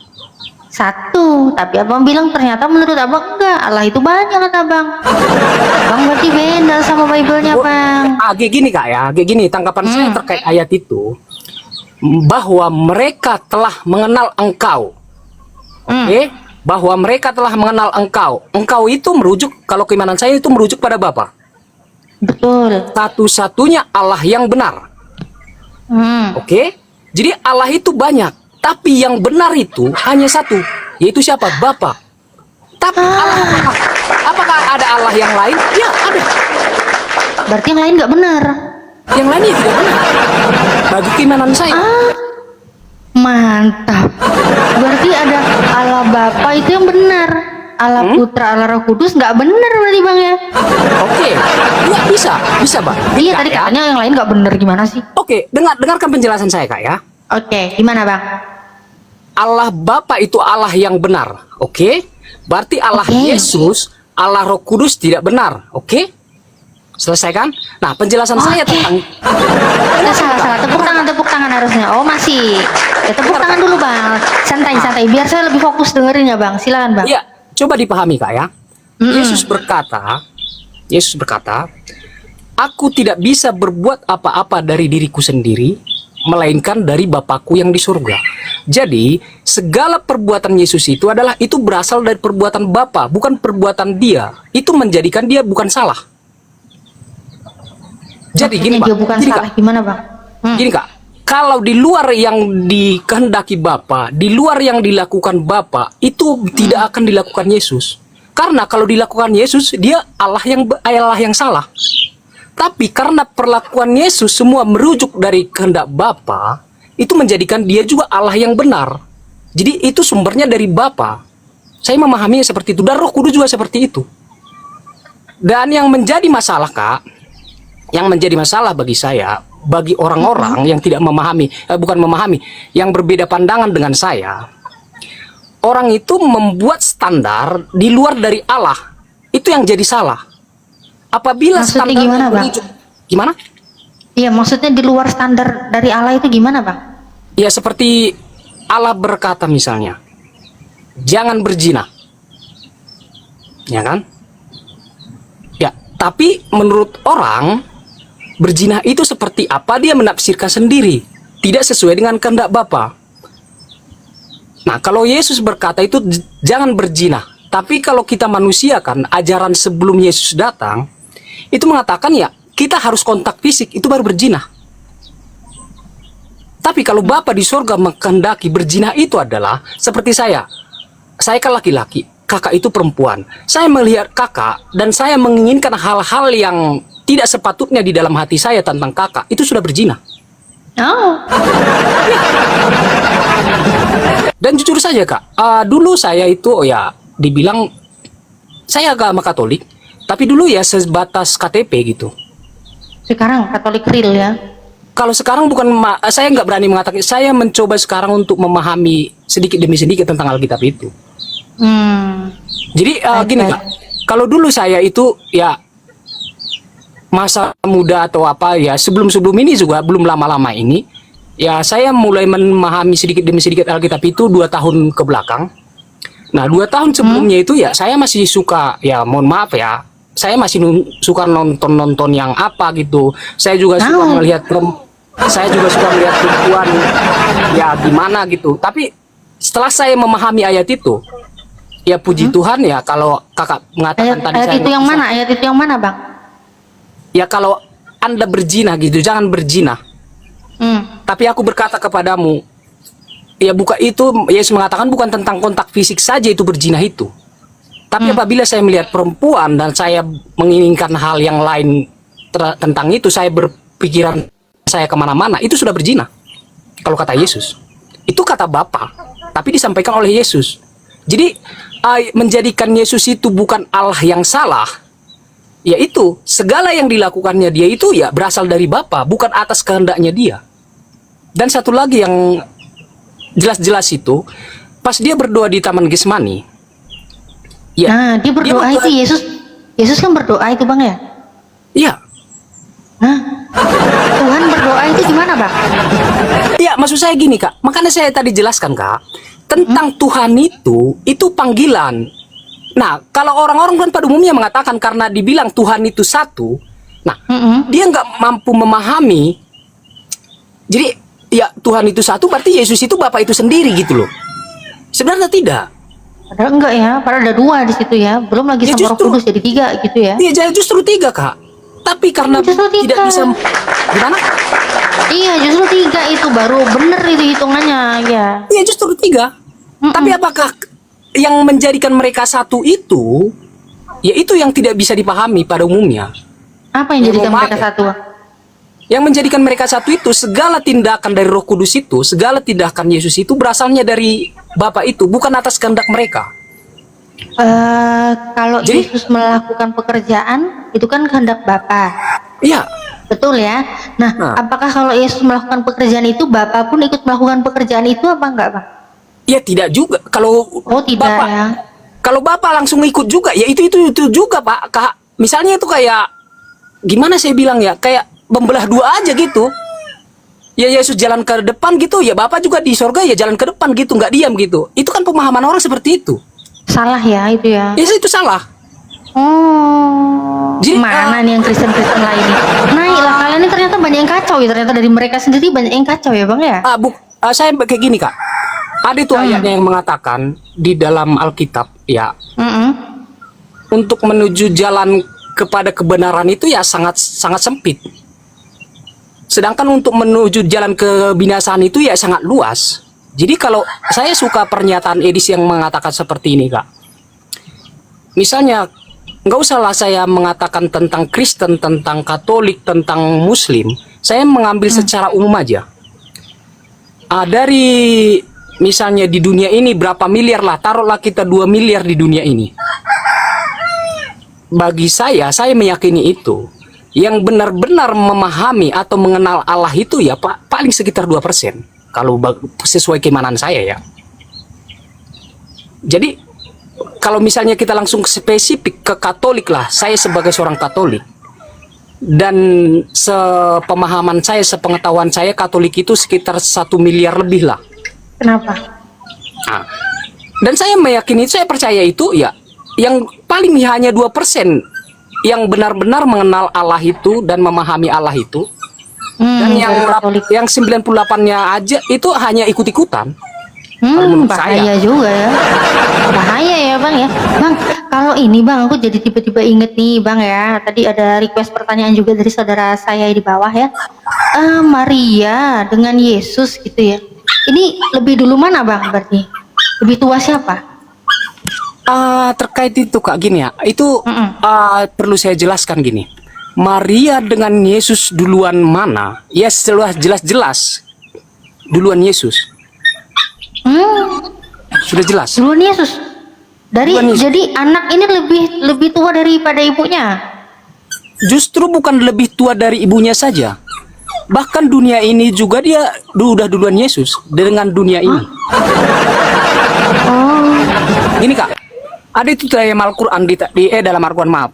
Satu, tapi Abang bilang ternyata menurut Abang enggak, Allah itu banyak, kata Abang. Abang berarti beda sama Bible-nya, Bang. Kayak gini, Kak, ya. Kayak gini tanggapan saya terkait ayat itu, bahwa mereka telah mengenal Engkau. Oke? Bahwa mereka telah mengenal Engkau. Engkau itu merujuk, kalau keimanan saya itu merujuk pada Bapa. Betul. Satu-satunya Allah yang benar. Oke? Jadi Allah itu banyak, tapi yang benar itu hanya satu, yaitu siapa? Bapa. Tapi Allah, apakah ada Allah yang lain? Ya, ada. Berarti yang lain nggak benar. Yang lainnya tidak benar. Bagi keimanan saya. Mantap. Berarti ada Allah Bapa itu yang benar. Allah Putra, Allah Roh Kudus nggak benar berarti, Bang, ya? Oke. Ya, bisa, Bang. Iya, Kak, tadi ya. katanya yang lain nggak benar, gimana sih? Oke, dengarkan penjelasan saya, Kak, ya. Oke, gimana, Bang? Allah Bapa itu Allah yang benar. Oke? Berarti Allah Oke. Yesus, Allah Roh Kudus tidak benar. Oke? Selesai kan? Nah, penjelasan saya tentang Salah. Tepuk tangan harus bahasnya. Oh masih. Ya tepuk tangan dulu bang. Santai-santai. Biar saya lebih fokus dengerin ya bang. Silakan bang. Iya, coba dipahami Kak ya. Yesus berkata, aku tidak bisa berbuat apa-apa dari diriku sendiri, melainkan dari Bapakku yang di surga. Jadi, segala perbuatan Yesus itu berasal dari perbuatan Bapa, bukan perbuatan dia. Itu menjadikan dia bukan salah. Jadi gini Pak, Dia bukan gini, salah. Kak. Gimana bang? Gini Kak, kalau di luar yang dikehendaki Bapa, di luar yang dilakukan Bapa, itu tidak akan dilakukan Yesus. Karena kalau dilakukan Yesus, dia Allah yang salah. Tapi karena perlakuan Yesus semua merujuk dari kehendak Bapa, itu menjadikan dia juga Allah yang benar. Jadi itu sumbernya dari Bapa. Saya memahaminya seperti itu, dan Roh Kudus juga seperti itu. Dan yang menjadi masalah Kak, yang menjadi masalah bagi saya, bagi orang-orang yang tidak memahami, yang berbeda pandangan dengan saya, orang itu membuat standar di luar dari Allah. Itu yang jadi salah. Apabila Maksudnya standar gimana, Bang? Gimana? Iya maksudnya di luar standar dari Allah itu gimana bang? Ya seperti Allah berkata misalnya, jangan berzina. Ya kan? Ya, tapi menurut orang berzina itu seperti apa dia menafsirkan sendiri, tidak sesuai dengan kehendak Bapa. Nah, kalau Yesus berkata itu jangan berzina, tapi kalau kita manusia kan ajaran sebelum Yesus datang itu mengatakan ya kita harus kontak fisik itu baru berzina. Tapi kalau Bapa di surga menghendaki berzina itu adalah seperti saya kan laki-laki, kakak itu perempuan. Saya melihat kakak dan saya menginginkan hal-hal yang tidak sepatutnya di dalam hati saya tentang kakak, itu sudah berzina. Oh. Dan jujur saja Kak, dulu saya itu ya dibilang saya agama Katolik, tapi dulu ya sebatas KTP gitu. Sekarang Katolik real ya? Kalau sekarang bukan, saya nggak berani mengatakan, saya mencoba sekarang untuk memahami sedikit demi sedikit tentang Alkitab itu. Jadi gini Kak, kalau dulu saya itu ya masa muda atau apa ya sebelum ini juga belum lama-lama ini ya saya mulai memahami sedikit demi sedikit Alkitab itu 2 tahun ke belakang. Nah 2 tahun sebelumnya itu ya saya masih suka, ya mohon maaf ya, saya masih suka nonton yang apa gitu. Saya juga suka melihat perempuan ya gimana gitu. Tapi setelah saya memahami ayat itu, ya puji Tuhan ya, kalau kakak mengatakan tadi ayat itu yang mana? Ayat itu yang mana bang? Ya kalau Anda berzina gitu, jangan berzina. Tapi aku berkata kepadamu, ya bukan itu, Yesus mengatakan bukan tentang kontak fisik saja itu berzina itu. Tapi apabila saya melihat perempuan dan saya menginginkan hal yang lain tentang itu, saya berpikiran saya kemana-mana, itu sudah berzina. Kalau kata Yesus, itu kata Bapa, tapi disampaikan oleh Yesus. Jadi menjadikan Yesus itu bukan Allah yang salah, yaitu segala yang dilakukannya dia itu ya berasal dari Bapa, bukan atas kehendaknya dia. Dan satu lagi yang jelas-jelas itu, pas dia berdoa di Taman Getsemani, ya, Nah dia berdoa itu Yesus kan berdoa itu bang ya? Iya. Nah Tuhan berdoa itu gimana bang? Iya, maksud saya gini Kak, makanya saya tadi jelaskan Kak, tentang Tuhan itu panggilan. Nah, kalau orang-orang kan pada umumnya mengatakan karena dibilang Tuhan itu satu, nah, dia nggak mampu memahami. Jadi, ya Tuhan itu satu, berarti Yesus itu Bapa itu sendiri gitu loh. Sebenarnya tidak. Padahal enggak ya, padahal ada 2 di situ ya, belum lagi Ya, sama Roh justru- Kudus jadi 3 gitu ya? Iya, justru 3 Kak. Tapi karena Justru tidak 3. bisa, gimana? Iya, justru 3 itu baru bener itu hitungannya ya. Iya, justru 3. Tapi apakah yang menjadikan mereka satu itu, ya itu yang tidak bisa dipahami pada umumnya. Apa yang jadikan Mohon maaf mereka ya. satu? Yang menjadikan mereka satu itu, segala tindakan dari Roh Kudus itu, segala tindakan Yesus itu berasalnya dari Bapa itu, bukan atas kehendak mereka. Kalau Jadi- Yesus melakukan pekerjaan itu kan kehendak Bapa, Iya, betul ya? Nah, apakah kalau Yesus melakukan pekerjaan itu, Bapa pun ikut melakukan pekerjaan itu apa enggak, Bang? ya tidak juga. Kalau Oh, tidak Bapak, ya. kalau Bapak langsung ikut juga, ya itu juga Pak. Kak, misalnya itu kayak gimana saya bilang ya, kayak membelah 2 aja gitu. ya Yesus jalan ke depan gitu, ya Bapak juga di sorga ya jalan ke depan gitu, nggak diam gitu. Itu kan pemahaman orang seperti itu. Salah ya itu ya. Ya itu salah. Oh, Jadi, mana nih yang Kristen-Kristen lain nih? Naiklah kalian ini ternyata banyak yang kacau ya. Ternyata dari mereka sendiri banyak yang kacau ya bang ya. Saya kayak gini Kak. Ada tuh ayatnya yang mengatakan di dalam Alkitab ya, untuk menuju jalan kepada kebenaran itu ya sangat sangat sempit. Sedangkan untuk menuju jalan kebinasaan itu ya sangat luas. Jadi kalau saya suka pernyataan Edis yang mengatakan seperti ini Kak. Misalnya nggak usahlah saya mengatakan tentang Kristen, tentang Katolik, tentang Muslim. Saya mengambil secara umum aja. Dari misalnya di dunia ini berapa miliar lah, taruhlah kita 2 miliar di dunia ini. Bagi saya meyakini itu. Yang benar-benar memahami atau mengenal Allah itu ya paling sekitar 2%. Kalau sesuai keimanan saya ya. Jadi kalau misalnya kita langsung spesifik ke Katolik lah, saya sebagai seorang Katolik dan sepemahaman saya, sepengetahuan saya Katolik itu sekitar 1 miliar lebih lah. Kenapa? Nah, dan saya meyakini, saya percaya itu ya, yang paling hanya 2% yang benar-benar mengenal Allah itu dan memahami Allah itu, dan yang 98-nya aja itu hanya ikut-ikutan. Bahaya juga ya. Bahaya ya bang ya. Bang, kalau ini bang, aku jadi tiba-tiba inget nih bang ya. Tadi ada request pertanyaan juga dari saudara saya di bawah ya. Maria dengan Yesus gitu ya. Ini lebih dulu mana bang berarti? Lebih tua siapa? Terkait itu Kak gini ya. Itu perlu saya jelaskan gini. Maria dengan Yesus duluan mana? Ya setelah jelas-jelas duluan Yesus. Sudah jelas. Duluan Yesus. Duluan Yesus. Jadi anak ini lebih tua daripada ibunya. Justru bukan lebih tua dari ibunya saja. Bahkan dunia ini juga dia udah duluan Yesus dengan dunia ini. Gini Kak, ada itu dalam Al-Quran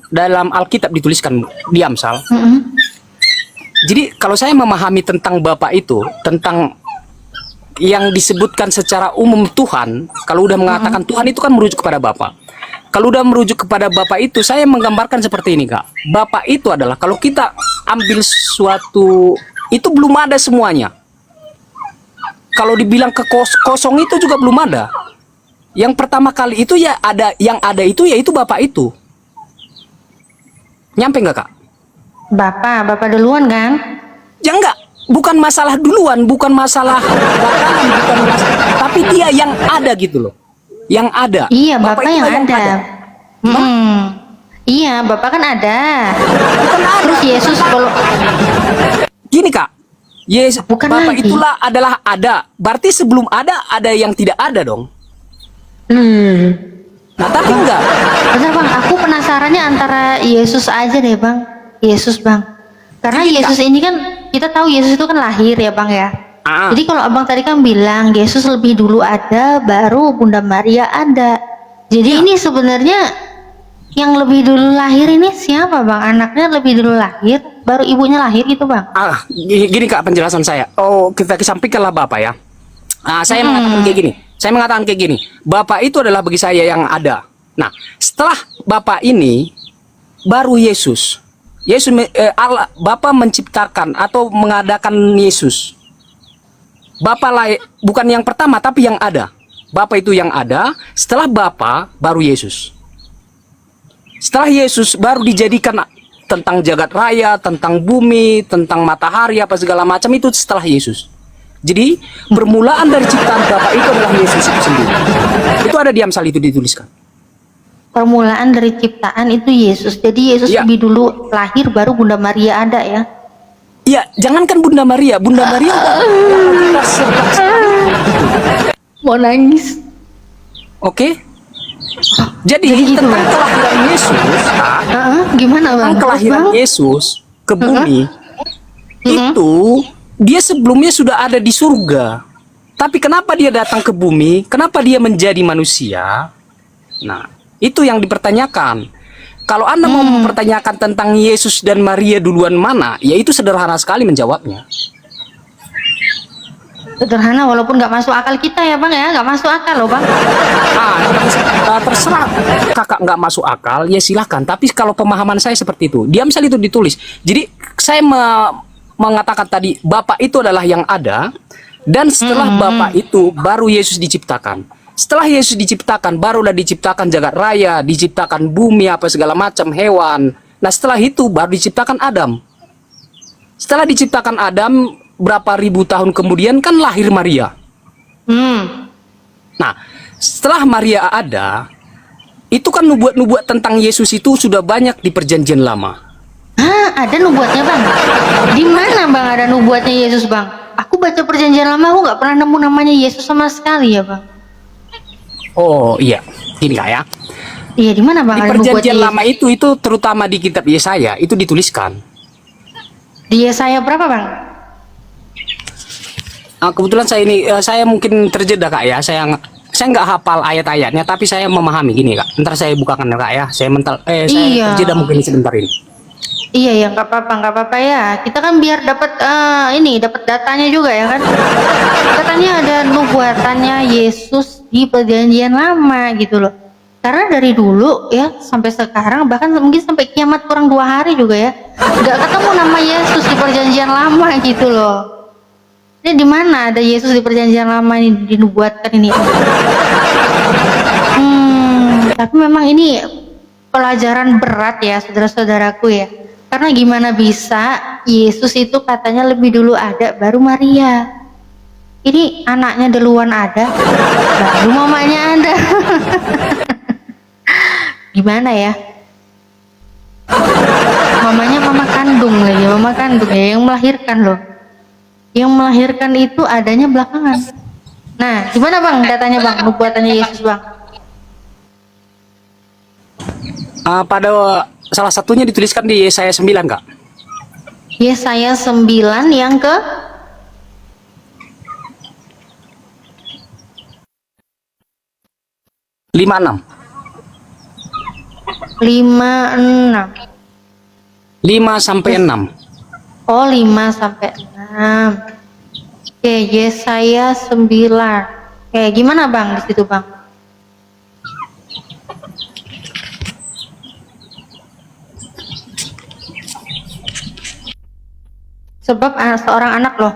dalam Alkitab dituliskan di Amsal. Jadi kalau saya memahami tentang Bapak itu, tentang yang disebutkan secara umum Tuhan, kalau udah mengatakan Tuhan itu kan merujuk kepada Bapa. Kalau udah merujuk kepada Bapa itu, saya menggambarkan seperti ini Kak. Bapa itu adalah kalau kita ambil suatu, itu belum ada semuanya. Kalau dibilang kosong itu juga belum ada. Yang pertama kali itu ya ada, yang ada itu yaitu Bapa itu. Nyampe nggak Kak? Bapak duluan kan? Ya enggak. Bukan masalah duluan, bukan masalah belakangan, bukan masalah, tapi dia yang ada gitu loh, yang ada. Iya, Bapak yang ada. Iya, Bapak kan ada. Terus Yesus kalau gini Kak, Yesus, bukan Bapak lagi. itulah adalah ada. Berarti sebelum ada yang tidak ada dong. Nah tapi enggak. Bentar bang, aku penasarannya antara Yesus aja deh bang. Yesus bang. Karena Gini, Yesus ini kan, kita tahu Yesus itu kan lahir ya bang ya. Jadi kalau abang tadi kan bilang Yesus lebih dulu ada, baru Bunda Maria ada. Jadi ini sebenarnya yang lebih dulu lahir ini siapa bang? Anaknya lebih dulu lahir, baru ibunya lahir gitu bang? Gini Kak penjelasan saya. Kita kesampingkanlah Bapak ya. Saya mengatakan kayak gini. Saya mengatakan kayak gini. Bapak itu adalah bagi saya yang ada. Nah, setelah Bapak ini baru Yesus. Allah, Bapa menciptakan atau mengadakan Yesus. Bapa lah, bukan yang pertama tapi yang ada. Bapa itu yang ada, setelah Bapa baru Yesus. Setelah Yesus baru dijadikan tentang jagat raya, tentang bumi, tentang matahari apa segala macam itu setelah Yesus. Jadi permulaan dari ciptaan Bapa itu adalah Yesus itu sendiri. Itu ada di Amsal itu dituliskan. Permulaan dari ciptaan itu Yesus. Jadi Yesus Ya. lebih dulu lahir, baru Bunda Maria ada ya. Iya, jangankan Bunda Maria Mau nangis. Oke. Jadi gitu, tentang Bang. kelahiran Yesus, Gimana bang? tentang kelahiran Yesus ke bumi, itu dia sebelumnya sudah ada di surga. Tapi kenapa dia datang ke bumi? Kenapa dia menjadi manusia? Nah, itu yang dipertanyakan. Kalau Anda mau mempertanyakan tentang Yesus dan Maria duluan mana, ya itu sederhana sekali menjawabnya. Sederhana walaupun nggak masuk akal kita ya bang ya, nggak masuk akal loh bang. Terserah kakak nggak masuk akal, ya silahkan. Tapi kalau pemahaman saya seperti itu, dia misalnya itu ditulis. Jadi saya mengatakan tadi, Bapak itu adalah yang ada, dan setelah Bapak itu baru Yesus diciptakan. Setelah Yesus diciptakan, barulah diciptakan jagat raya, diciptakan bumi, apa segala macam, hewan. Nah setelah itu baru diciptakan Adam. Setelah diciptakan Adam, berapa ribu tahun kemudian kan lahir Maria. Nah, setelah Maria ada, itu kan nubuat-nubuat tentang Yesus itu sudah banyak di Perjanjian Lama. Ada nubuatnya bang? Di mana bang ada nubuatnya Yesus bang? Aku baca Perjanjian Lama, aku nggak pernah nemu namanya Yesus sama sekali ya bang. Oh iya, gini kak ya. Iya, di mana bang Di ada nubuatnya Perjanjian Yesus? Lama itu terutama di kitab Yesaya itu dituliskan. Di Yesaya berapa bang? Kebetulan saya mungkin terjeda kak ya. Saya nggak hafal ayat-ayatnya, tapi saya memahami gini kak. Ntar saya bukakan ya kak ya. Saya Iya. terjeda mungkin sebentar ini. Iya ya, nggak apa-apa ya. Kita kan biar dapat dapat datanya juga ya kan. Katanya ada nubuatannya Yesus di Perjanjian Lama gitu loh. Karena dari dulu ya sampai sekarang, bahkan mungkin sampai kiamat kurang 2 hari juga ya, nggak ketemu nama Yesus di Perjanjian Lama gitu loh. Ini di mana ada Yesus di Perjanjian Lama ini dinubuatkan ini? Tapi memang ini pelajaran berat ya saudara-saudaraku ya. Karena gimana bisa Yesus itu katanya lebih dulu ada baru Maria. Ini anaknya duluan ada, baru mamanya ada. Gimana ya? Mamanya mama kandung lagi, mama kandung ya yang melahirkan loh. Yang melahirkan itu adanya belakangan. Nah, gimana bang datanya bang, nubuatannya Yesus bang? Pada salah satunya dituliskan di Yesaya 9 kak. Yesaya 9 yang ke 56. 56. 5 sampai 6. Oh 5 sampai 6. Oke, Yesaya 9. Oke, gimana bang di situ bang? Sebab seorang anak loh.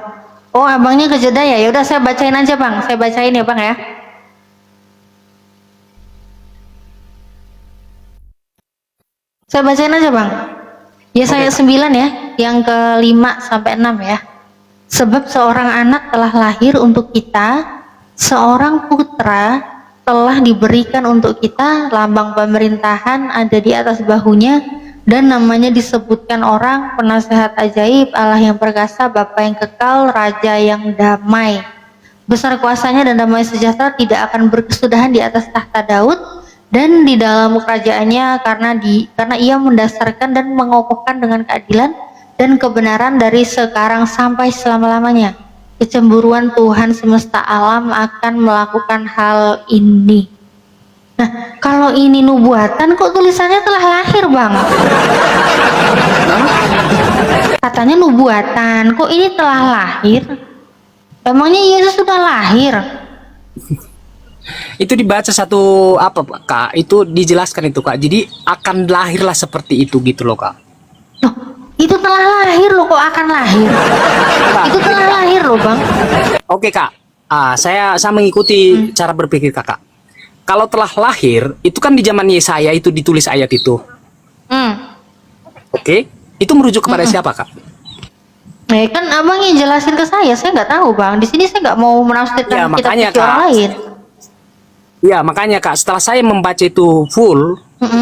Oh abangnya kejeda ya. Yaudah saya bacain aja bang. Saya bacain ya bang ya. Saya bacain aja bang. Yesaya 9 ya, yang ke-5 sampai 6 ya. Sebab seorang anak telah lahir untuk kita, seorang putra telah diberikan untuk kita, lambang pemerintahan ada di atas bahunya, dan namanya disebutkan orang, penasehat ajaib, Allah yang perkasa, Bapa yang kekal, Raja yang damai. Besar kuasanya dan damai sejahtera tidak akan berkesudahan di atas tahta Daud dan di dalam kerajaannya, karena ia mendasarkan dan mengokohkan dengan keadilan dan kebenaran dari sekarang sampai selama-lamanya. Kecemburuan Tuhan semesta alam akan melakukan hal ini. Nah, kalau ini nubuatan kok tulisannya telah lahir bang? Katanya nubuatan, kok ini telah lahir? Emangnya Yesus sudah lahir? Itu dibaca satu apa kak? Itu dijelaskan itu kak. Jadi akan lahirlah seperti itu gitu loh kak. Loh, itu telah lahir loh, kok akan lahir? Itu telah lahir loh bang. Oke kak. Saya mengikuti cara berpikir kakak. Kalau telah lahir, itu kan di zaman Yesaya itu ditulis ayat itu. Oke, itu merujuk kepada siapa kak? Kan abang yang jelasin ke saya nggak tahu bang. Di sini saya nggak mau menafsirkan Ya, kitab makanya, suci orang Kak. lain. Ya makanya kak, setelah saya membaca itu full,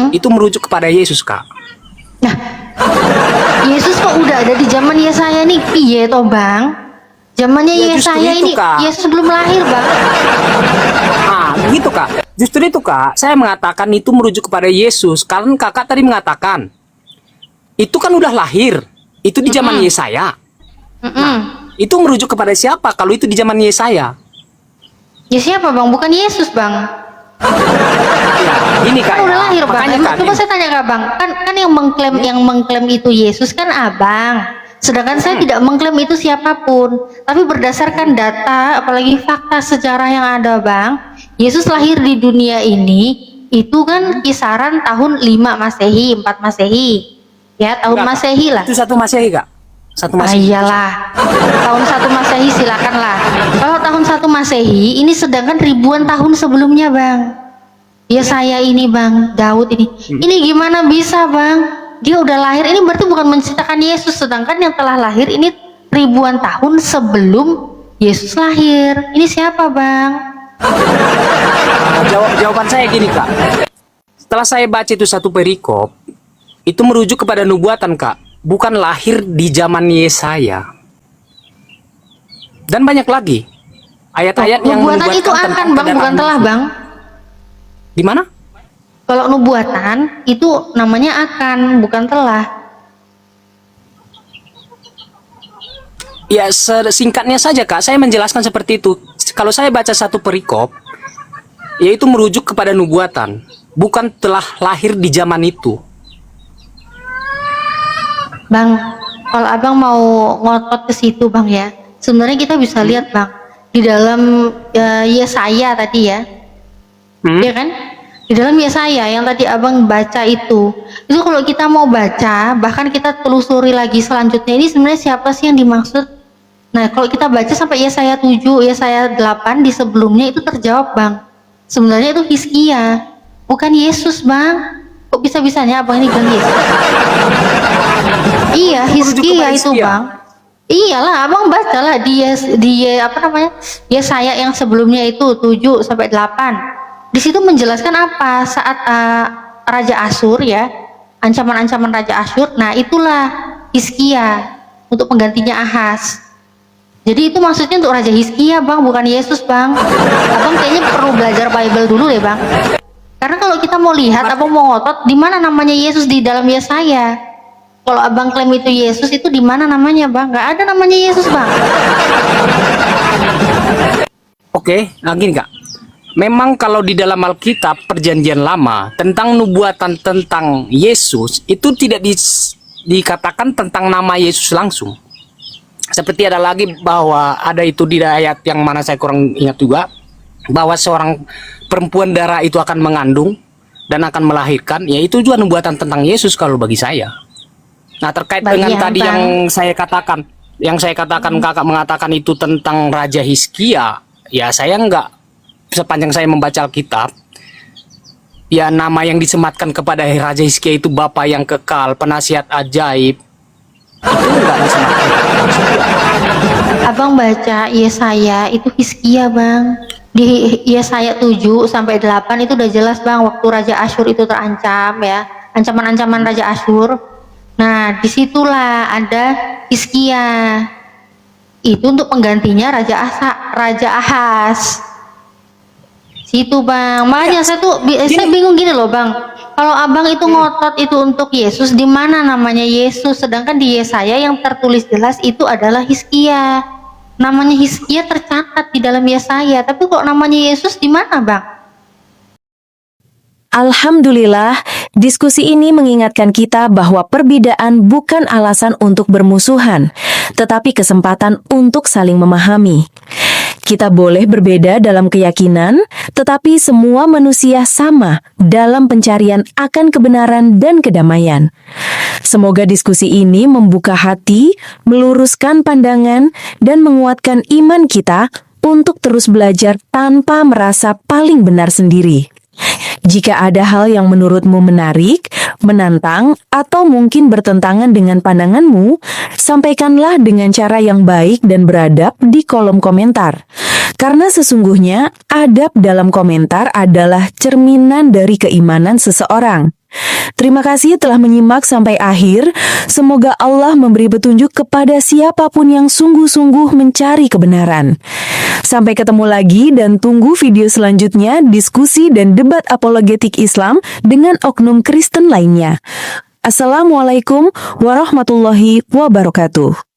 itu merujuk kepada Yesus kak. Nah, Yesus kok udah ada di zaman Yesaya nih, piye toh bang? Zamannya Ya, justru Yesaya itu, ini, Kak. Yesus belum lahir bang. Begitu kak. Justru itu kak, saya mengatakan itu merujuk kepada Yesus. Karena kakak tadi mengatakan, itu kan udah lahir, itu di zaman Yesaya. Itu merujuk kepada siapa kalau itu di zaman Yesaya? Ya siapa bang? Bukan Yesus bang. Ini kak, Kan udah ya. lahir bang. Makanya Emang kan coba saya tanya ke abang, kan yang mengklaim itu Yesus kan abang. Sedangkan saya tidak mengklaim itu siapapun, tapi berdasarkan data, apalagi fakta sejarah yang ada, Bang, Yesus lahir di dunia ini itu kan kisaran tahun 5 Masehi, 4 Masehi. Ya, tahun Enggak, Kak. Masehi lah. Itu 1 Masehi, Kak. 1 Ah, Masehi. iyalah. Tahun 1 Masehi silakanlah. Kalau tahun 1 Masehi ini sedangkan ribuan tahun sebelumnya, Bang. Ya saya ini, Bang, Daud ini. Ini gimana bisa, Bang? Dia udah lahir, ini berarti bukan menceritakan Yesus, sedangkan yang telah lahir ini ribuan tahun sebelum Yesus lahir. Ini siapa, Bang? Jawaban saya gini, Kak. Setelah saya baca itu satu perikop, itu merujuk kepada nubuatan, Kak. Bukan lahir di zaman Yesaya. Dan banyak lagi ayat-ayat yang Nubuatan itu menubuatkan akan, tentang Bang, bukan kedatangan telah, Yesus. Bang. Di mana? Kalau nubuatan itu namanya akan, bukan telah. Ya, singkatnya saja, Kak, saya menjelaskan seperti itu. Kalau saya baca satu perikop, yaitu merujuk kepada nubuatan, bukan telah lahir di zaman itu. Bang, kalau abang mau ngotot ke situ, Bang, ya, sebenarnya kita bisa lihat, Bang, di dalam Yesaya tadi ya, ya kan? Di dalam Yesaya yang tadi abang baca itu kalau kita mau baca, bahkan kita telusuri lagi selanjutnya, ini sebenarnya siapa sih yang dimaksud? Nah, kalau kita baca sampai Yesaya 7, Yesaya 8 di sebelumnya itu terjawab, Bang. Sebenarnya itu Hizkia, bukan Yesus, Bang. Kok bisa-bisanya abang ini bilang Yesus? Iya, Hizkia itu, Bang. Iyalah, abang bacalah di apa namanya? Yesaya yang sebelumnya itu 7 sampai 8. Di situ menjelaskan apa saat Raja Asyur ya, ancaman-ancaman Raja Asyur. Nah, itulah Hizkia untuk penggantinya Ahaz. Jadi itu maksudnya untuk Raja Hizkia, Bang, bukan Yesus, Bang. Abang kayaknya perlu belajar Bible dulu deh, Bang. Karena kalau kita mau lihat, abang mau ngotot, di mana namanya Yesus di dalam Yesaya? Kalau abang klaim itu Yesus, itu di mana namanya, Bang? Nggak ada namanya Yesus, Bang. Oke, nah gini, Kak. Memang kalau di dalam Alkitab Perjanjian Lama tentang nubuatan tentang Yesus itu tidak dikatakan tentang nama Yesus langsung. Seperti ada lagi bahwa ada itu di ayat yang mana saya kurang ingat juga, bahwa seorang perempuan darah itu akan mengandung dan akan melahirkan. Ya, itu juga nubuatan tentang Yesus kalau bagi saya. Nah, terkait dengan tadi yang saya katakan, kakak mengatakan itu tentang Raja Hizkia, ya saya enggak. Sepanjang saya membaca Alkitab, ya nama yang disematkan kepada Raja Hizkia itu Bapa yang kekal, penasihat ajaib, itu enggak disematkan. Abang baca Yesaya itu Hizkia, Bang. Di Yesaya 7 sampai 8 itu udah jelas, Bang, waktu Raja Asyur itu terancam ya, ancaman-ancaman Raja Asyur. Nah, disitulah ada Hizkia. Itu untuk penggantinya Raja Ahaz. Situ, Bang. Makanya saya bingung gini loh, Bang. Kalau abang itu ngotot itu untuk Yesus, di mana namanya Yesus? Sedangkan di Yesaya yang tertulis jelas itu adalah Hizkia. Namanya Hizkia tercatat di dalam Yesaya, tapi kok namanya Yesus di mana, Bang? Alhamdulillah, diskusi ini mengingatkan kita bahwa perbedaan bukan alasan untuk bermusuhan, tetapi kesempatan untuk saling memahami. Kita boleh berbeda dalam keyakinan, tetapi semua manusia sama dalam pencarian akan kebenaran dan kedamaian. Semoga diskusi ini membuka hati, meluruskan pandangan, dan menguatkan iman kita untuk terus belajar tanpa merasa paling benar sendiri. Jika ada hal yang menurutmu menarik, menantang, atau mungkin bertentangan dengan pandanganmu, sampaikanlah dengan cara yang baik dan beradab di kolom komentar. Karena sesungguhnya, adab dalam komentar adalah cerminan dari keimanan seseorang. Terima kasih telah menyimak sampai akhir. Semoga Allah memberi petunjuk kepada siapapun yang sungguh-sungguh mencari kebenaran. Sampai ketemu lagi dan tunggu video selanjutnya diskusi dan debat apologetik Islam dengan oknum Kristen lainnya. Assalamualaikum warahmatullahi wabarakatuh.